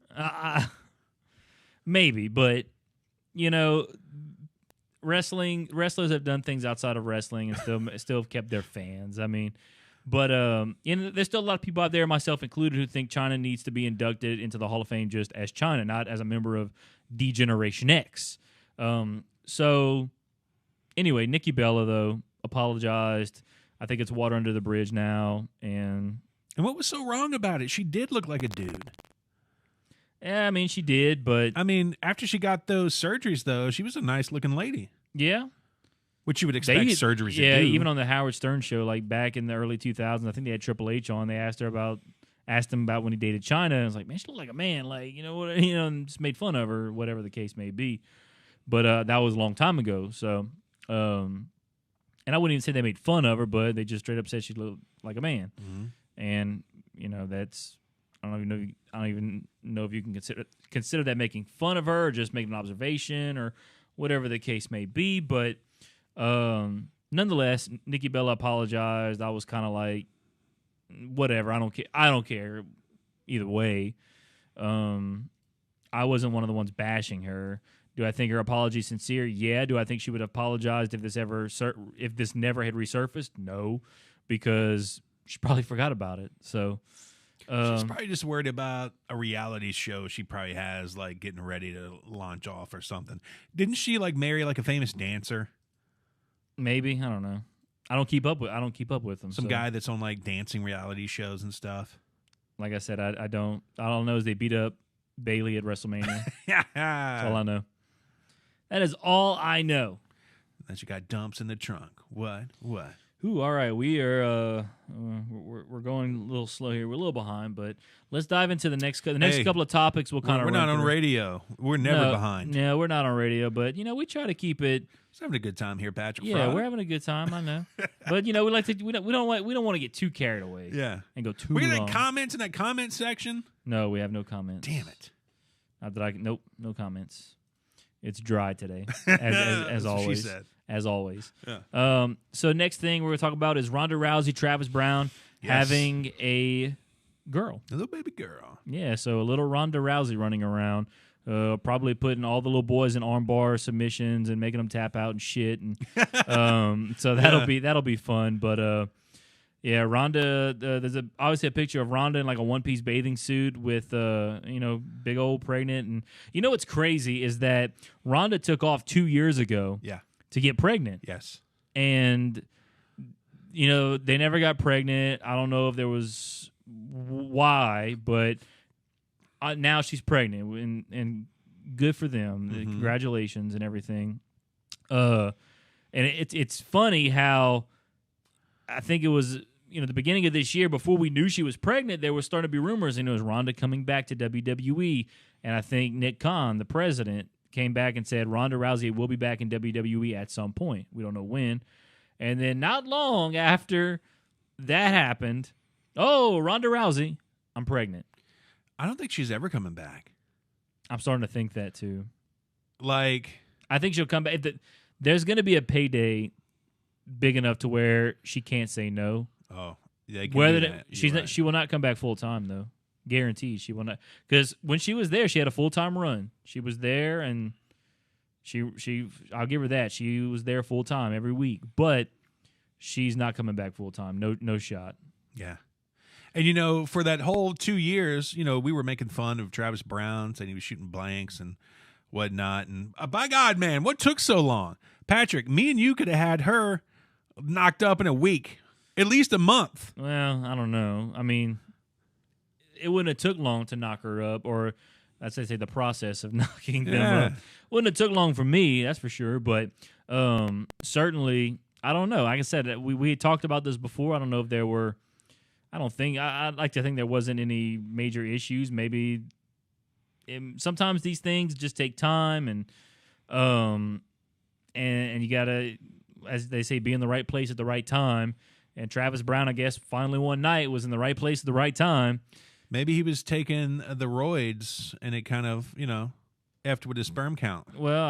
[SPEAKER 3] Maybe, but, wrestlers have done things outside of wrestling and still kept their fans. I mean... But there's still a lot of people out there, myself included, who think Chyna needs to be inducted into the Hall of Fame just as Chyna, not as a member of D-Generation X. So, anyway, Nikki Bella, though, apologized. I think it's water under the bridge now. And
[SPEAKER 2] what was so wrong about it? She did look like a dude.
[SPEAKER 3] Yeah, I mean, she did, but...
[SPEAKER 2] I mean, after she got those surgeries, though, she was a nice-looking lady.
[SPEAKER 3] Yeah.
[SPEAKER 2] Which you would expect surgeries to do.
[SPEAKER 3] Yeah, even on the Howard Stern show, like back in the early 2000s, I think they had Triple H on. They asked her about asked him about when he dated Chyna. And I was like, man, she looked like a man. Like, and just made fun of her, whatever the case may be. But that was a long time ago. So, and I wouldn't even say they made fun of her, but they just straight up said she looked like a man.
[SPEAKER 2] Mm-hmm.
[SPEAKER 3] And that's I don't even know if you can consider that making fun of her or just making an observation or whatever the case may be. But nonetheless, Nikki Bella apologized. I was kind of like, whatever. I don't care either way. I wasn't one of the ones bashing her. Do I think her apology is sincere? Yeah. Do I think she would have apologized if this never had resurfaced? No, because she probably forgot about it. So
[SPEAKER 2] she's probably just worried about a reality show she probably has, like getting ready to launch off or something. Didn't she like marry like a famous dancer?
[SPEAKER 3] Maybe, I don't know. I don't keep up with them.
[SPEAKER 2] Some guy that's on like dancing reality shows and stuff.
[SPEAKER 3] Like I said, I don't know. Is they beat up Bailey at WrestleMania? That's all I know. That is all I know.
[SPEAKER 2] That you got dumps in the trunk. What?
[SPEAKER 3] Ooh, all right. We are we're going a little slow here. We're a little behind, but let's dive into the next couple of topics. We're
[SPEAKER 2] not on radio. We're never behind.
[SPEAKER 3] Yeah, we're not on radio, but we try to keep it.
[SPEAKER 2] Just having a good time here, Patrick.
[SPEAKER 3] Yeah, we're having a good time. I know, but we don't want to get too carried away.
[SPEAKER 2] Yeah,
[SPEAKER 3] and go too.
[SPEAKER 2] We
[SPEAKER 3] long.
[SPEAKER 2] got comments in that comment section.
[SPEAKER 3] No, we have no comments.
[SPEAKER 2] Damn it!
[SPEAKER 3] Not that I can. Nope, no comments. It's dry today, as always.
[SPEAKER 2] She said.
[SPEAKER 3] As always.
[SPEAKER 2] Yeah.
[SPEAKER 3] So next thing we're going to talk about is Ronda Rousey, Travis Brown having a girl.
[SPEAKER 2] A little baby girl.
[SPEAKER 3] Yeah, so a little Ronda Rousey running around, probably putting all the little boys in armbar submissions and making them tap out and shit. And so that'll be fun. But yeah, Ronda. There's obviously a picture of Ronda in like a one-piece bathing suit with big old pregnant. And what's crazy is that Ronda took off 2 years ago.
[SPEAKER 2] Yeah.
[SPEAKER 3] To get pregnant.
[SPEAKER 2] Yes.
[SPEAKER 3] And, they never got pregnant. I don't know if there was why, but now she's pregnant, and good for them.
[SPEAKER 2] Mm-hmm.
[SPEAKER 3] Congratulations and everything. And it's funny how I think it was, the beginning of this year, before we knew she was pregnant, there was starting to be rumors, and it was Ronda coming back to WWE. And I think Nick Khan, the president, came back and said Ronda Rousey will be back in WWE at some point. We don't know when. And then not long after that happened, Ronda Rousey, I'm pregnant.
[SPEAKER 2] I don't think she's ever coming back.
[SPEAKER 3] I'm starting to think that too.
[SPEAKER 2] Like,
[SPEAKER 3] I think she'll come back. There's going to be a payday big enough to where she can't say no.
[SPEAKER 2] Oh, yeah.
[SPEAKER 3] She will not come back full time though. Guaranteed she will not, because when she was there, she had a full-time run. She was there, and she I'll give her that. She was there full-time every week, but she's not coming back full-time. No shot.
[SPEAKER 2] Yeah. And, for that whole 2 years, we were making fun of Travis Brown, saying he was shooting blanks and whatnot. And by God, man, what took so long? Patrick, me and you could have had her knocked up in a week, at least a month.
[SPEAKER 3] Well, I don't know. I mean, it wouldn't have took long to knock her up, or let's say the process of knocking them up. Wouldn't have took long for me, that's for sure. But certainly, I don't know. Like I said, we had talked about this before. I don't know if there were. I'd like to think there wasn't any major issues. Maybe sometimes these things just take time, and you gotta, as they say, be in the right place at the right time. And Travis Brown, I guess, finally one night was in the right place at the right time.
[SPEAKER 2] Maybe he was taking the roids, and it kind of, after with his sperm count.
[SPEAKER 3] Well,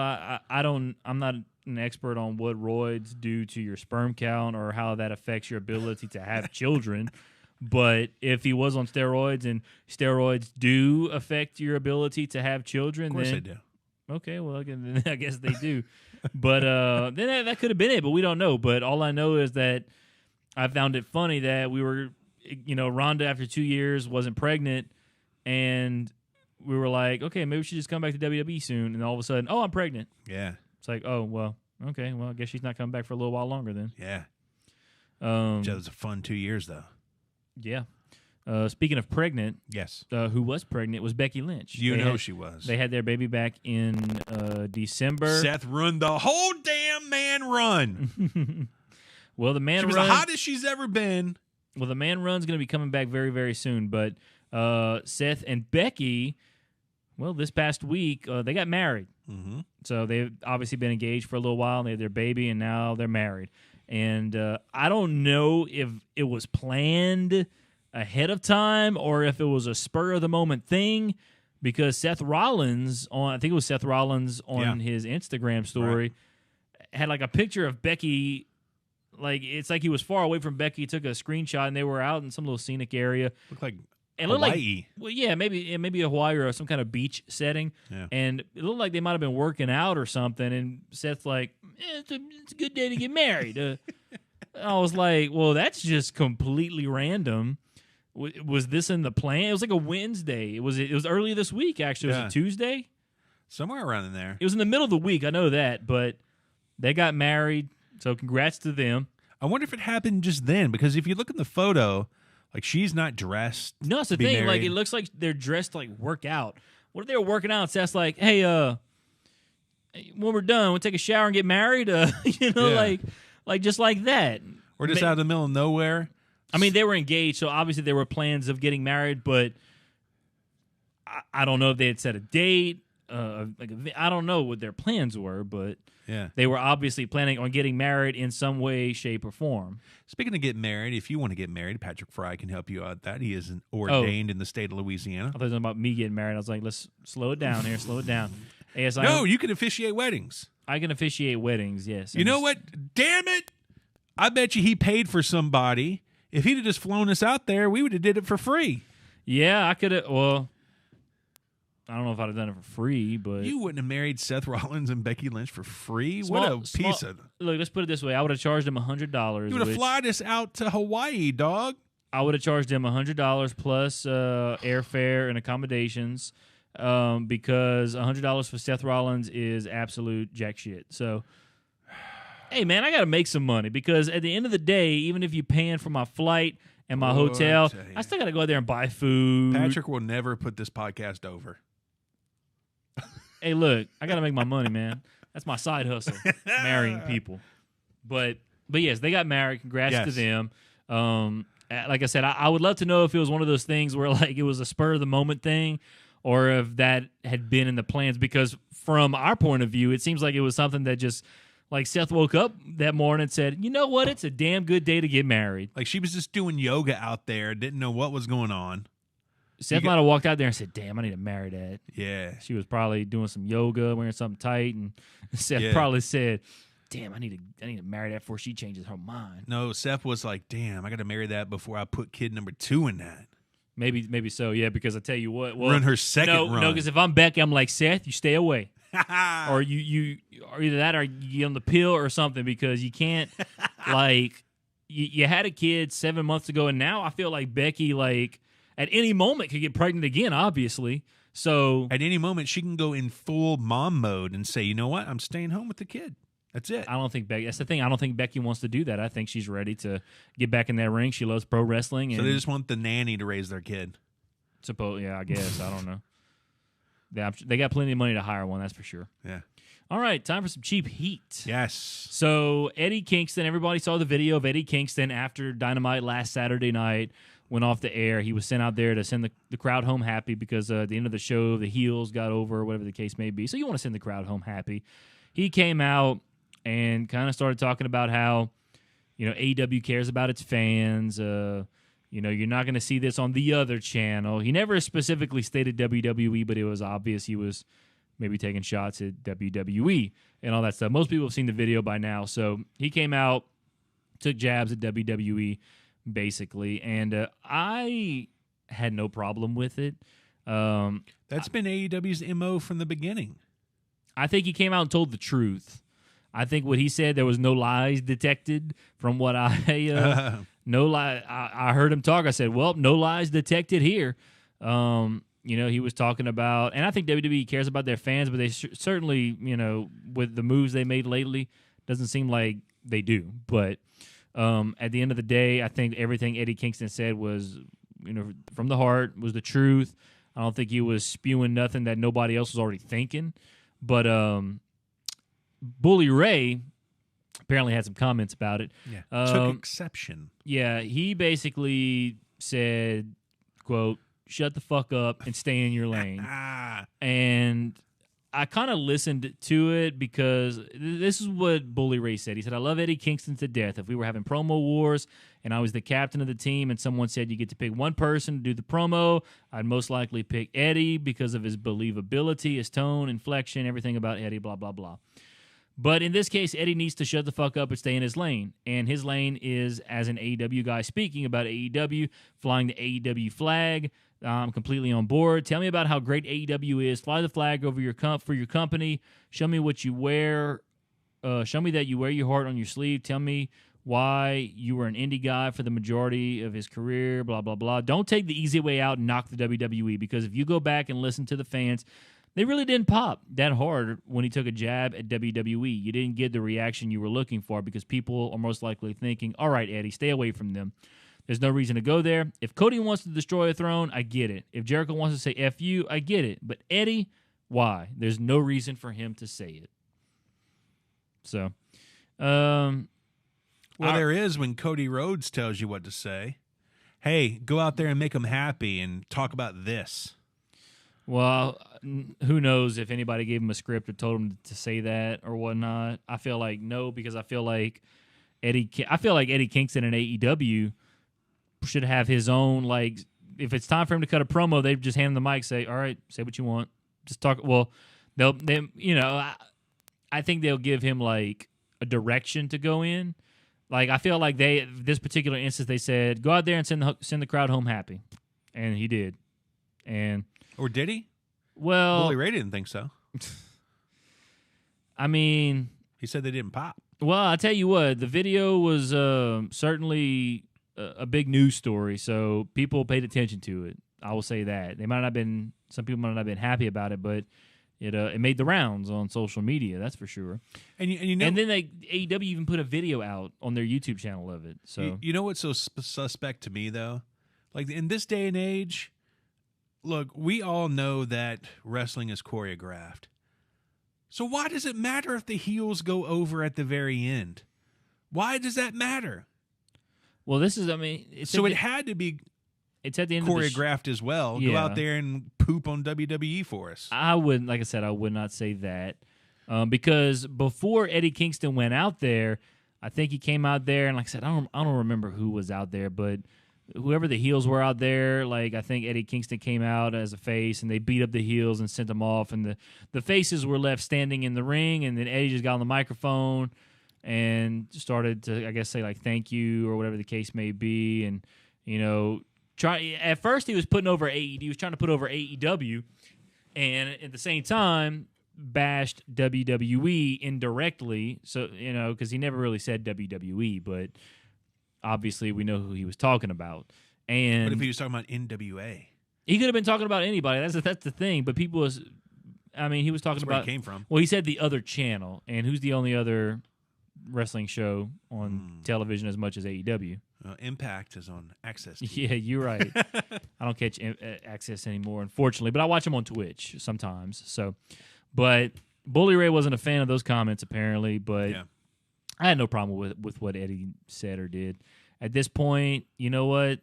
[SPEAKER 3] I'm not an expert on what roids do to your sperm count or how that affects your ability to have children. But if he was on steroids, and steroids do affect your ability to have children,
[SPEAKER 2] of course they do.
[SPEAKER 3] Okay, well, I guess they do. But then that could have been it, but we don't know. But all I know is that I found it funny that we were, Ronda after 2 years wasn't pregnant, and we were like, okay, maybe she just come back to WWE soon, and all of a sudden, I'm pregnant.
[SPEAKER 2] Yeah.
[SPEAKER 3] It's like, oh, well, okay, well, I guess she's not coming back for a little while longer then.
[SPEAKER 2] Yeah. That was a fun 2 years, though.
[SPEAKER 3] Yeah. Speaking of pregnant,
[SPEAKER 2] yes,
[SPEAKER 3] who was pregnant was Becky Lynch.
[SPEAKER 2] She was.
[SPEAKER 3] They had their baby back in December.
[SPEAKER 2] Seth run the whole damn man run.
[SPEAKER 3] Well, the man
[SPEAKER 2] she was the hottest she's ever been
[SPEAKER 3] Well, the man run's going to be coming back very, very soon. But Seth and Becky, well, this past week, they got married.
[SPEAKER 2] Mm-hmm.
[SPEAKER 3] So they've obviously been engaged for a little while. And they had their baby, and now they're married. And I don't know if it was planned ahead of time or if it was a spur-of-the-moment thing, because Seth Rollins, I think it was Seth Rollins on his Instagram story, had like a picture of Becky. Like, it's like he was far away from Becky, took a screenshot, and they were out in some little scenic area.
[SPEAKER 2] Looked like
[SPEAKER 3] and
[SPEAKER 2] Hawaii.
[SPEAKER 3] Well, yeah, maybe a Hawaii or some kind of beach setting.
[SPEAKER 2] Yeah.
[SPEAKER 3] And it looked like they might have been working out or something. And Seth's like, it's a good day to get married. I was like, well, that's just completely random. Was this in the plan? It was like a Wednesday. It was early this week, actually. Was it Tuesday?
[SPEAKER 2] Somewhere around in there.
[SPEAKER 3] It was in the middle of the week. I know that, but they got married. So congrats to them.
[SPEAKER 2] I wonder if it happened just then, because if you look in the photo, like, she's not dressed.
[SPEAKER 3] No, it's the thing.
[SPEAKER 2] Married.
[SPEAKER 3] Like, it looks like they're dressed to, like, work out. What if they were working out and Seth's like, hey, when we're done, we'll take a shower and get married? Like just like that.
[SPEAKER 2] Or just out of the middle of nowhere.
[SPEAKER 3] I mean, they were engaged, so obviously there were plans of getting married, but I don't know if they had set a date. I don't know what their plans were, but they were obviously planning on getting married in some way, shape, or form.
[SPEAKER 2] Speaking of getting married, if you want to get married, Patrick Fry can help you out with that. He is ordained in the state of Louisiana.
[SPEAKER 3] I thought it was about me getting married. I was like, let's slow it down here, slow it down. Yes,
[SPEAKER 2] you can officiate weddings.
[SPEAKER 3] I can officiate weddings, yes.
[SPEAKER 2] You know what? Damn it! I bet you he paid for somebody. If he'd have just flown us out there, we would have did it for free.
[SPEAKER 3] Yeah, I could have. Well, I don't know if I'd have done it for free, but
[SPEAKER 2] you wouldn't have married Seth Rollins and Becky Lynch for free. What a piece of.
[SPEAKER 3] Look, let's put it this way: I would have charged him $100.
[SPEAKER 2] You would have flied us out to Hawaii, dog.
[SPEAKER 3] I would have charged him $100 plus airfare and accommodations, because $100 for Seth Rollins is absolute jack shit. So. Hey, man, I got to make some money, because at the end of the day, even if you're paying for my flight and my hotel, I still got to go out there and buy food.
[SPEAKER 2] Patrick will never put this podcast over.
[SPEAKER 3] Hey, look, I got to make my money, man. That's my side hustle, marrying people. But yes, they got married. Congrats to them. Like I said, I would love to know if it was one of those things where, like, it was a spur-of-the-moment thing, or if that had been in the plans, because from our point of view, it seems like it was something that just... Like, Seth woke up that morning and said, you know what? It's a damn good day to get married.
[SPEAKER 2] Like, she was just doing yoga out there, didn't know what was going on.
[SPEAKER 3] Seth might have walked out there and said, damn, I need to marry that.
[SPEAKER 2] Yeah.
[SPEAKER 3] She was probably doing some yoga, wearing something tight, and Seth probably said, damn, I need to marry that before she changes her mind.
[SPEAKER 2] No, Seth was like, damn, I got to marry that before I put kid number 2 in that.
[SPEAKER 3] Maybe so, yeah, because I tell you what. Well,
[SPEAKER 2] run her second run.
[SPEAKER 3] No, because if I'm Becky, I'm like, Seth, you stay away. Or you or either that or you get on the pill or something, because you can't like you had a kid 7 months ago, and now I feel like Becky, like, at any moment could get pregnant again, obviously. So
[SPEAKER 2] at any moment she can go in full mom mode and say, you know what, I'm staying home with the kid. That's it.
[SPEAKER 3] I don't think Becky. That's the thing. I don't think Becky wants to do that. I think she's ready to get back in that ring. She loves pro wrestling.
[SPEAKER 2] So they just want the nanny to raise their kid.
[SPEAKER 3] Yeah, I guess. I don't know. They got plenty of money to hire one, that's for sure.
[SPEAKER 2] Yeah.
[SPEAKER 3] All right, time for some cheap heat.
[SPEAKER 2] Yes.
[SPEAKER 3] So Eddie Kingston, everybody saw the video of Eddie Kingston after Dynamite last Saturday night went off the air. He was sent out there to send the crowd home happy, because at the end of the show, the heels got over, whatever the case may be. So you want to send the crowd home happy. He came out and kind of started talking about how, AEW cares about its fans. You're not going to see this on the other channel. He never specifically stated WWE, but it was obvious he was maybe taking shots at WWE and all that stuff. Most people have seen the video by now. So he came out, took jabs at WWE, basically, and I had no problem with it.
[SPEAKER 2] That's been AEW's MO from the beginning.
[SPEAKER 3] I think he came out and told the truth. I think what he said, there was no lies detected from what no lie. I heard him talk. I said, well, no lies detected here. He was talking about, and I think WWE cares about their fans, but they certainly, with the moves they made lately, doesn't seem like they do. But at the end of the day, I think everything Eddie Kingston said was, from the heart, was the truth. I don't think he was spewing nothing that nobody else was already thinking. But Bully Ray apparently had some comments about it.
[SPEAKER 2] Yeah, took exception.
[SPEAKER 3] Yeah, he basically said, quote, "Shut the fuck up and stay in your lane." And I kind of listened to it because this is what Bully Ray said. He said, "I love Eddie Kingston to death. If we were having promo wars and I was the captain of the team and someone said you get to pick one person to do the promo, I'd most likely pick Eddie because of his believability, his tone, inflection, everything about Eddie, blah, blah, blah." But in this case, Eddie needs to shut the fuck up and stay in his lane. And his lane is, as an AEW guy speaking about AEW, flying the AEW flag. I'm completely on board. Tell me about how great AEW is. Fly the flag over for your company. Show me what you wear. Show me that you wear your heart on your sleeve. Tell me why you were an indie guy for the majority of his career, blah, blah, blah. Don't take the easy way out and knock the WWE, because if you go back and listen to the fans, they really didn't pop that hard when he took a jab at WWE. You didn't get the reaction you were looking for because people are most likely thinking, all right, Eddie, stay away from them. There's no reason to go there. If Cody wants to destroy a throne, I get it. If Jericho wants to say F you, I get it. But Eddie, why? There's no reason for him to say it. So,
[SPEAKER 2] there is when Cody Rhodes tells you what to say. Hey, go out there and make them happy and talk about this.
[SPEAKER 3] Well, who knows if anybody gave him a script or told him to say that or whatnot. I feel like no, because I feel like Eddie Kingston and AEW should have his own, like, if it's time for him to cut a promo, they just hand him the mic, say, all right, say what you want. Just talk. Well, I think they'll give him like a direction to go in. Like, I feel like this particular instance, they said, go out there and send the crowd home happy. And he did.
[SPEAKER 2] Or did he?
[SPEAKER 3] Well,
[SPEAKER 2] Bully Ray didn't think so.
[SPEAKER 3] I mean,
[SPEAKER 2] he said they didn't pop.
[SPEAKER 3] Well, I tell you what, the video was certainly a big news story, so people paid attention to it. I will say that. Some people might not have been happy about it, but it made the rounds on social media. That's for sure. And then AEW even put a video out on their YouTube channel of it. So
[SPEAKER 2] you know what's so suspect to me though? Like, in this day and age. Look, we all know that wrestling is choreographed. So why does it matter if the heels go over at the very end? Why does that matter?
[SPEAKER 3] Well, it
[SPEAKER 2] had to be
[SPEAKER 3] it's at the end
[SPEAKER 2] choreographed as well. Yeah. Go out there and poop on WWE for us.
[SPEAKER 3] I would not say that. Because before Eddie Kingston went out there, I think he came out there, and like I said, I don't remember who was out there, but whoever the heels were out there, like I think Eddie Kingston came out as a face, and they beat up the heels and sent them off, and the faces were left standing in the ring, and then Eddie just got on the microphone and started to, I guess, say like thank you or whatever the case may be, and at first he was putting over AEW, he was trying to put over AEW, and at the same time bashed WWE indirectly, so because he never really said WWE, but obviously, we know who he was talking about. And
[SPEAKER 2] what if he was talking about NWA?
[SPEAKER 3] He could have been talking about anybody. That's the thing. But he was talking about where
[SPEAKER 2] he came from.
[SPEAKER 3] Well, he said the other channel, and who's the only other wrestling show on television as much as AEW?
[SPEAKER 2] Impact is on Access TV.
[SPEAKER 3] Yeah, you're right. I don't catch Access anymore, unfortunately, but I watch them on Twitch sometimes. So, but Bully Ray wasn't a fan of those comments apparently, but. Yeah. I had no problem with what Eddie said or did. At this point, you know what?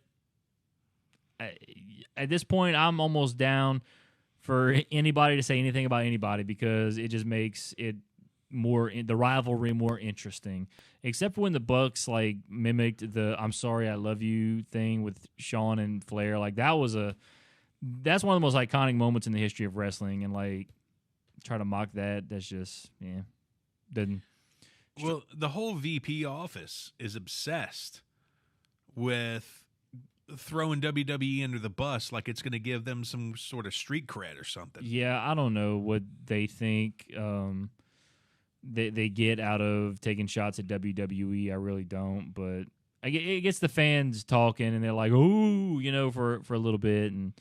[SPEAKER 3] At this point, I'm almost down for anybody to say anything about anybody because it just makes it the rivalry more interesting. Except for when the Bucks like mimicked the "I'm sorry, I love you" thing with Shawn and Flair. Like that's one of the most iconic moments in the history of wrestling, and like try to mock that. That's just doesn't.
[SPEAKER 2] Well, the whole VP office is obsessed with throwing WWE under the bus like it's going to give them some sort of street cred or something.
[SPEAKER 3] Yeah, I don't know what they think they get out of taking shots at WWE. I really don't, but it gets the fans talking, and they're like, "Ooh," for a little bit and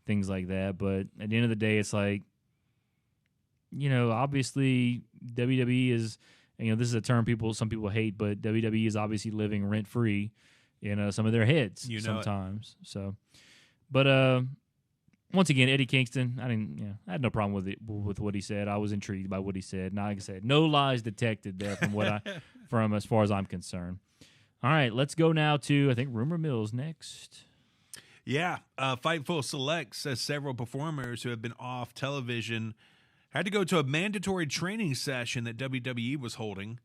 [SPEAKER 3] things like that. But at the end of the day, it's like, obviously WWE is. This is a term some people hate, but WWE is obviously living rent free in some of their heads sometimes. So, but once again, Eddie Kingston, I had no problem with what he said. I was intrigued by what he said. Now, like I said, no lies detected there from as far as I'm concerned. All right, let's go now to, I think, Rumor Mill's next.
[SPEAKER 2] Yeah, Fightful Select says several performers who have been off television had to go to a mandatory training session that WWE was holding,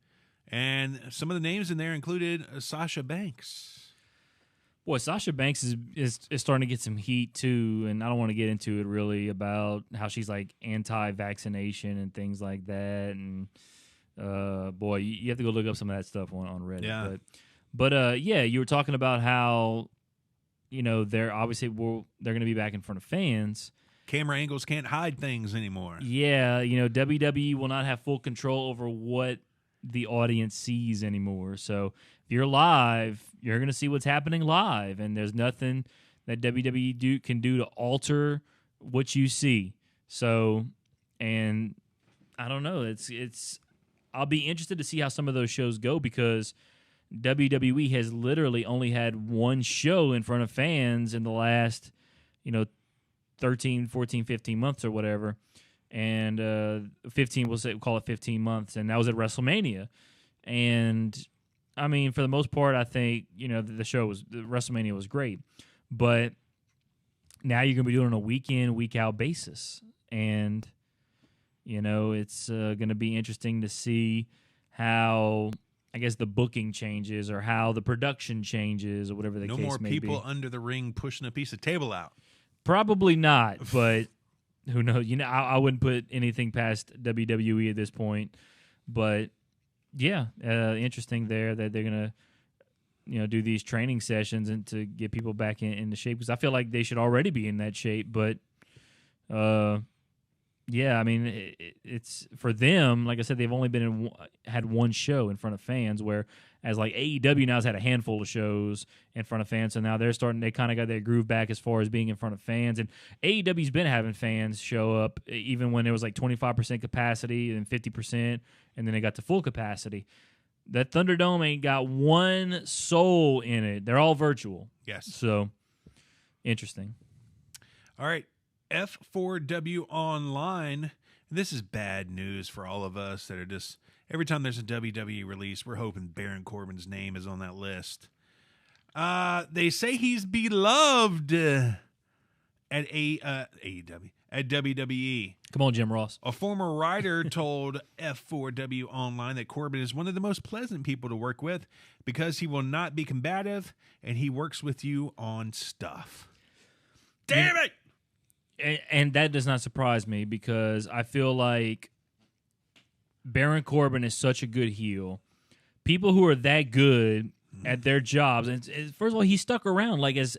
[SPEAKER 2] and some of the names in there included Sasha Banks.
[SPEAKER 3] Boy, Sasha Banks is starting to get some heat, too, and I don't want to get into it, really, about how she's, like, anti-vaccination and things like that, and, boy, you have to go look up some of that stuff on Reddit.
[SPEAKER 2] Yeah.
[SPEAKER 3] But yeah, you were talking about how, they're obviously they're going to be back in front of fans.
[SPEAKER 2] Camera angles can't hide things anymore.
[SPEAKER 3] Yeah, WWE will not have full control over what the audience sees anymore. So if you're live, you're going to see what's happening live, and there's nothing that WWE can do to alter what you see. So, and I don't know, it's I'll be interested to see how some of those shows go, because WWE has literally only had one show in front of fans in the last, 13, 14, 15 months or whatever. And 15, we'll call it 15 months, and that was at WrestleMania. And I mean, for the most part, I think the WrestleMania was great, but now you're gonna be doing it on a week in, week out basis, and it's gonna be interesting to see how, I guess, the booking changes or how the production changes or whatever the case may be.
[SPEAKER 2] No more people under the ring pushing a piece of table out.
[SPEAKER 3] Probably not, but. Who knows? I wouldn't put anything past WWE at this point. But, yeah, interesting there that they're going to, do these training sessions and to get people back into shape. Because I feel like they should already be in that shape. But, yeah, I mean, it's for them, like I said, they've only had one show in front of fans, whereas like AEW now has had a handful of shows in front of fans, so now they kind of got their groove back as far as being in front of fans. And AEW's been having fans show up even when it was like 25% capacity and 50%, and then they got to full capacity. That Thunderdome ain't got one soul in it. They're all virtual.
[SPEAKER 2] Yes.
[SPEAKER 3] So, interesting.
[SPEAKER 2] All right. F4W Online. This is bad news for all of us that are just, every time there's a WWE release, we're hoping Baron Corbin's name is on that list. They say he's beloved at AEW, at WWE.
[SPEAKER 3] Come on, Jim Ross.
[SPEAKER 2] A former writer told F4W Online that Corbin is one of the most pleasant people to work with because he will not be combative and he works with you on stuff. Damn it!
[SPEAKER 3] And that does not surprise me, because I feel like Baron Corbin is such a good heel. People who are that good at their jobs, and first of all, he stuck around. Like as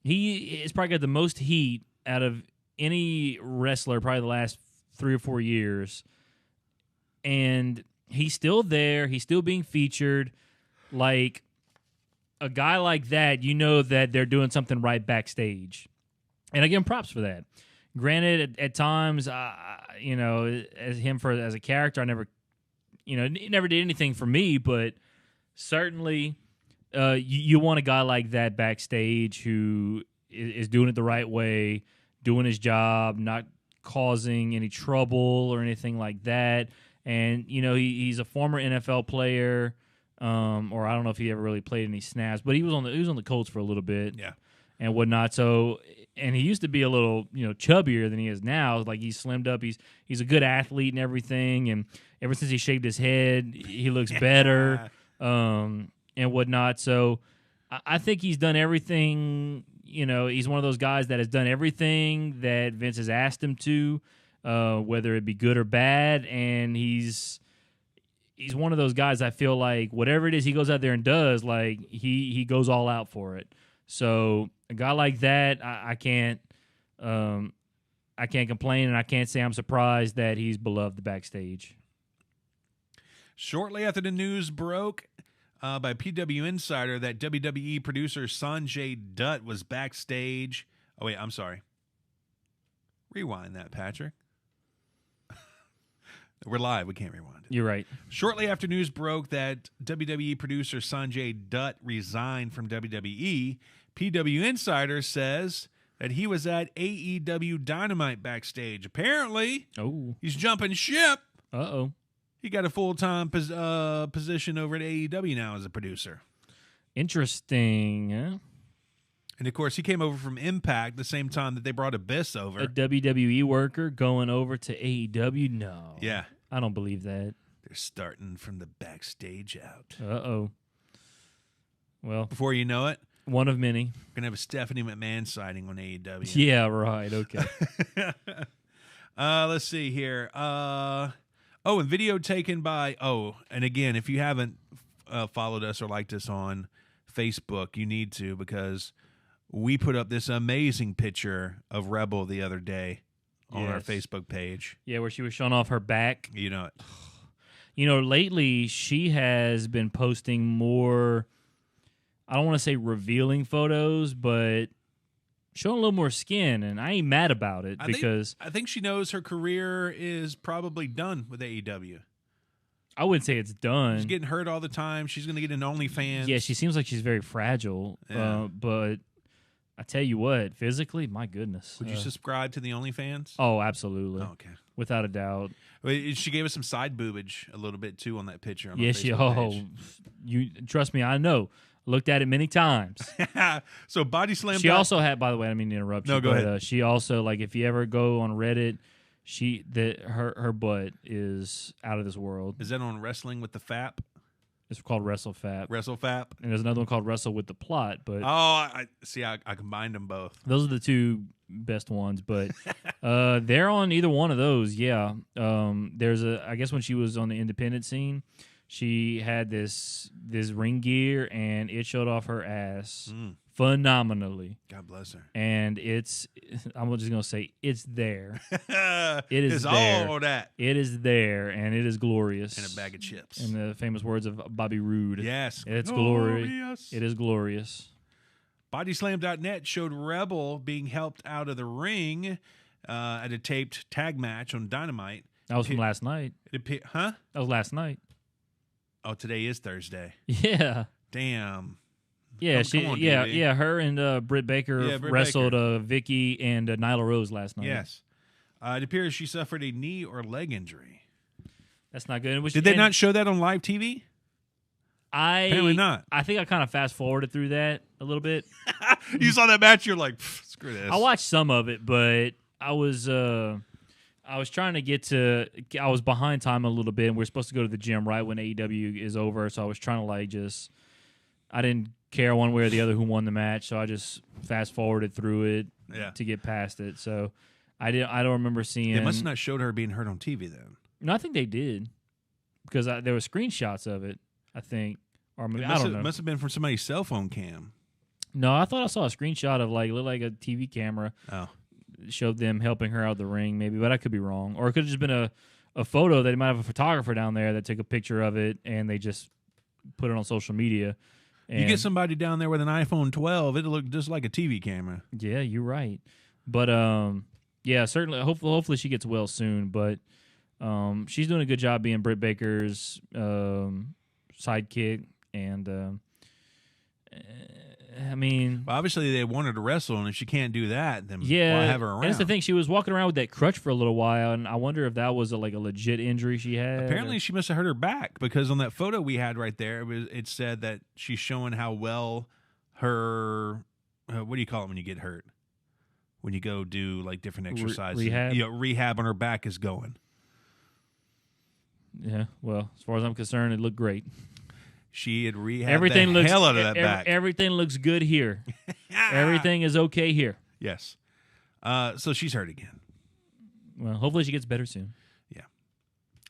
[SPEAKER 3] he has probably got the most heat out of any wrestler probably the last 3 or 4 years, and he's still there. He's still being featured. Like a guy like that, that they're doing something right backstage. And I give him props for that. Granted, at times, as a character, I never, never did anything for me. But certainly, you want a guy like that backstage who is doing it the right way, doing his job, not causing any trouble or anything like that. And he's a former NFL player, or I don't know if he ever really played any snaps, but he was on the Colts for a little bit,
[SPEAKER 2] yeah,
[SPEAKER 3] and whatnot. So. And he used to be a little, chubbier than he is now. Like, he's slimmed up. He's a good athlete and everything. And ever since he shaved his head, he looks better, and whatnot. So I think he's done everything. He's one of those guys that has done everything that Vince has asked him to, whether it be good or bad. And he's one of those guys I feel like whatever it is he goes out there and does, like he goes all out for it. So a guy like that, I can't complain, and I can't say I'm surprised that he's beloved backstage.
[SPEAKER 2] Shortly after the news broke by PW Insider that WWE producer Sanjay Dutt was backstage. Oh, wait, I'm sorry. Rewind that, Patrick. We're live. We can't rewind it.
[SPEAKER 3] You're right.
[SPEAKER 2] Shortly after news broke that WWE producer Sanjay Dutt resigned from WWE, PW Insider says that he was at AEW Dynamite backstage. Apparently, he's jumping ship.
[SPEAKER 3] Uh-oh.
[SPEAKER 2] He got a full-time position over at AEW now as a producer.
[SPEAKER 3] Interesting. Huh?
[SPEAKER 2] And, of course, he came over from Impact the same time that they brought Abyss over.
[SPEAKER 3] A WWE worker going over to AEW? No.
[SPEAKER 2] Yeah.
[SPEAKER 3] I don't believe that.
[SPEAKER 2] They're starting from the backstage out.
[SPEAKER 3] Uh-oh. Well.
[SPEAKER 2] Before you know it.
[SPEAKER 3] One of many.
[SPEAKER 2] We're going to have a Stephanie McMahon sighting on AEW.
[SPEAKER 3] Yeah, right. Okay.
[SPEAKER 2] Let's see here. And video taken by, and again, if you haven't followed us or liked us on Facebook, you need to, because we put up this amazing picture of Rebel the other day on our Facebook page.
[SPEAKER 3] Yeah, where she was showing off her back.
[SPEAKER 2] You know it.
[SPEAKER 3] Lately she has been posting more, I don't want to say revealing photos, but showing a little more skin, and I ain't mad about it because
[SPEAKER 2] I think she knows her career is probably done with AEW.
[SPEAKER 3] I wouldn't say it's done.
[SPEAKER 2] She's getting hurt all the time. She's going to get an OnlyFans.
[SPEAKER 3] Yeah, she seems like she's very fragile.
[SPEAKER 2] Yeah.
[SPEAKER 3] But I tell you what, physically, my goodness.
[SPEAKER 2] Would you subscribe to the OnlyFans?
[SPEAKER 3] Oh, absolutely.
[SPEAKER 2] Oh, okay.
[SPEAKER 3] Without a doubt.
[SPEAKER 2] She gave us some side boobage a little bit, too, on that picture.
[SPEAKER 3] Yeah, you trust me, I know. Looked at it many times.
[SPEAKER 2] So Body Slam.
[SPEAKER 3] She also had, by the way, I mean to interrupt you.
[SPEAKER 2] No, go ahead.
[SPEAKER 3] She also, like, if you ever go on Reddit, her butt is out of this world.
[SPEAKER 2] Is that on Wrestling with the Fap?
[SPEAKER 3] It's called WrestleFap.
[SPEAKER 2] WrestleFap.
[SPEAKER 3] And there's another one called Wrestle with the Plot. But
[SPEAKER 2] I combined them both.
[SPEAKER 3] Those are the two best ones. But they're on either one of those. Yeah. There's I guess when she was on the independent scene, she had this ring gear, and it showed off her ass phenomenally.
[SPEAKER 2] God bless her.
[SPEAKER 3] And I'm just going to say, it's there. It is
[SPEAKER 2] it's
[SPEAKER 3] there.
[SPEAKER 2] all that.
[SPEAKER 3] It is there, and it is glorious.
[SPEAKER 2] And a bag of chips.
[SPEAKER 3] In the famous words of Bobby Roode.
[SPEAKER 2] Yes.
[SPEAKER 3] It's glorious. It is glorious.
[SPEAKER 2] Bodyslam.net showed Rebel being helped out of the ring at a taped tag match on Dynamite.
[SPEAKER 3] That was from last night.
[SPEAKER 2] Huh?
[SPEAKER 3] That was last night.
[SPEAKER 2] Oh, today is Thursday.
[SPEAKER 3] Yeah.
[SPEAKER 2] Damn.
[SPEAKER 3] Yeah,
[SPEAKER 2] come on, DB.
[SPEAKER 3] her and Britt Baker wrestled Vicky and Nyla Rose last night.
[SPEAKER 2] Yes. It appears she suffered a knee or leg injury.
[SPEAKER 3] That's not good.
[SPEAKER 2] Did they not show that on live TV? Apparently not.
[SPEAKER 3] I think I kind of fast-forwarded through that a little bit.
[SPEAKER 2] You saw that match, you're like, screw this.
[SPEAKER 3] I watched some of it, but I was trying to get to – I was behind time a little bit, and we were supposed to go to the gym right when AEW is over, so I was trying to I didn't care one way or the other who won the match, so I just fast-forwarded through it to get past it. So I don't remember seeing –
[SPEAKER 2] They must have not showed her being hurt on TV then.
[SPEAKER 3] No, I think they did because there were screenshots of it, I think. Or maybe, I don't know.
[SPEAKER 2] It must have been from somebody's cell phone cam.
[SPEAKER 3] No, I thought I saw a screenshot of looked like a TV camera.
[SPEAKER 2] Oh.
[SPEAKER 3] Showed them helping her out of the ring, maybe, but I could be wrong. Or it could have just been a photo that they might have a photographer down there that took a picture of it and they just put it on social media. And
[SPEAKER 2] you get somebody down there with an iPhone 12, it'll look just like a TV camera.
[SPEAKER 3] Yeah, you're right. But yeah, certainly. Hopefully she gets well soon. But she's doing a good job being Britt Baker's sidekick, and I mean,
[SPEAKER 2] well, obviously they want her to wrestle, and if she can't do that, then why have her around?
[SPEAKER 3] And that's the thing. She was walking around with that crutch for a little while, and I wonder if that was a legit injury she had.
[SPEAKER 2] Apparently, she must have hurt her back, because on that photo we had right there, it said that she's showing how well her what do you call it when you get hurt? When you go do different exercises, rehab on her back is going.
[SPEAKER 3] Yeah, well, as far as I'm concerned, it looked great.
[SPEAKER 2] She had rehabbed the hell out of that back.
[SPEAKER 3] Everything looks good here. Everything is okay here.
[SPEAKER 2] Yes. So she's hurt again.
[SPEAKER 3] Well, hopefully she gets better soon.
[SPEAKER 2] Yeah.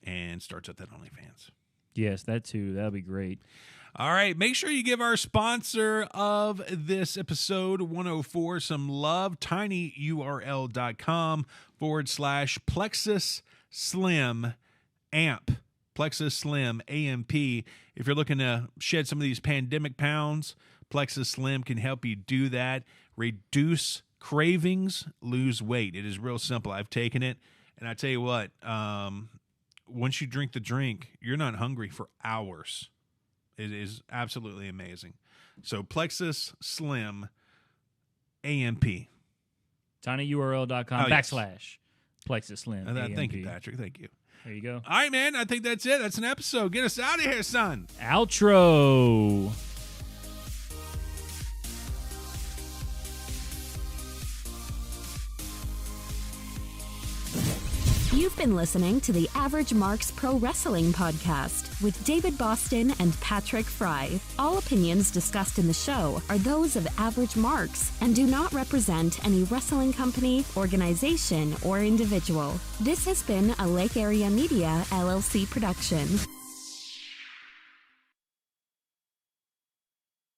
[SPEAKER 2] And starts up that OnlyFans.
[SPEAKER 3] Yes, that too. That'll be great.
[SPEAKER 2] All right. Make sure you give our sponsor of this episode 104 some love. tinyurl.com/Plexus Slim AMP. Plexus Slim AMP. If you're looking to shed some of these pandemic pounds, Plexus Slim can help you do that. Reduce cravings, lose weight. It is real simple. I've taken it, and I tell you what, once you drink the drink, you're not hungry for hours. It is absolutely amazing. So Plexus Slim AMP.
[SPEAKER 3] tinyurl.com /Plexus Slim.
[SPEAKER 2] Thank you, Patrick. Thank you.
[SPEAKER 3] There you go.
[SPEAKER 2] All right, man. I think that's it. That's an episode. Get us out of here, son.
[SPEAKER 3] Outro.
[SPEAKER 1] You've been listening to the Average Marks Pro Wrestling Podcast with David Boston and Patrick Fry. All opinions discussed in the show are those of Average Marks and do not represent any wrestling company, organization, or individual. This has been a Lake Area Media, LLC production.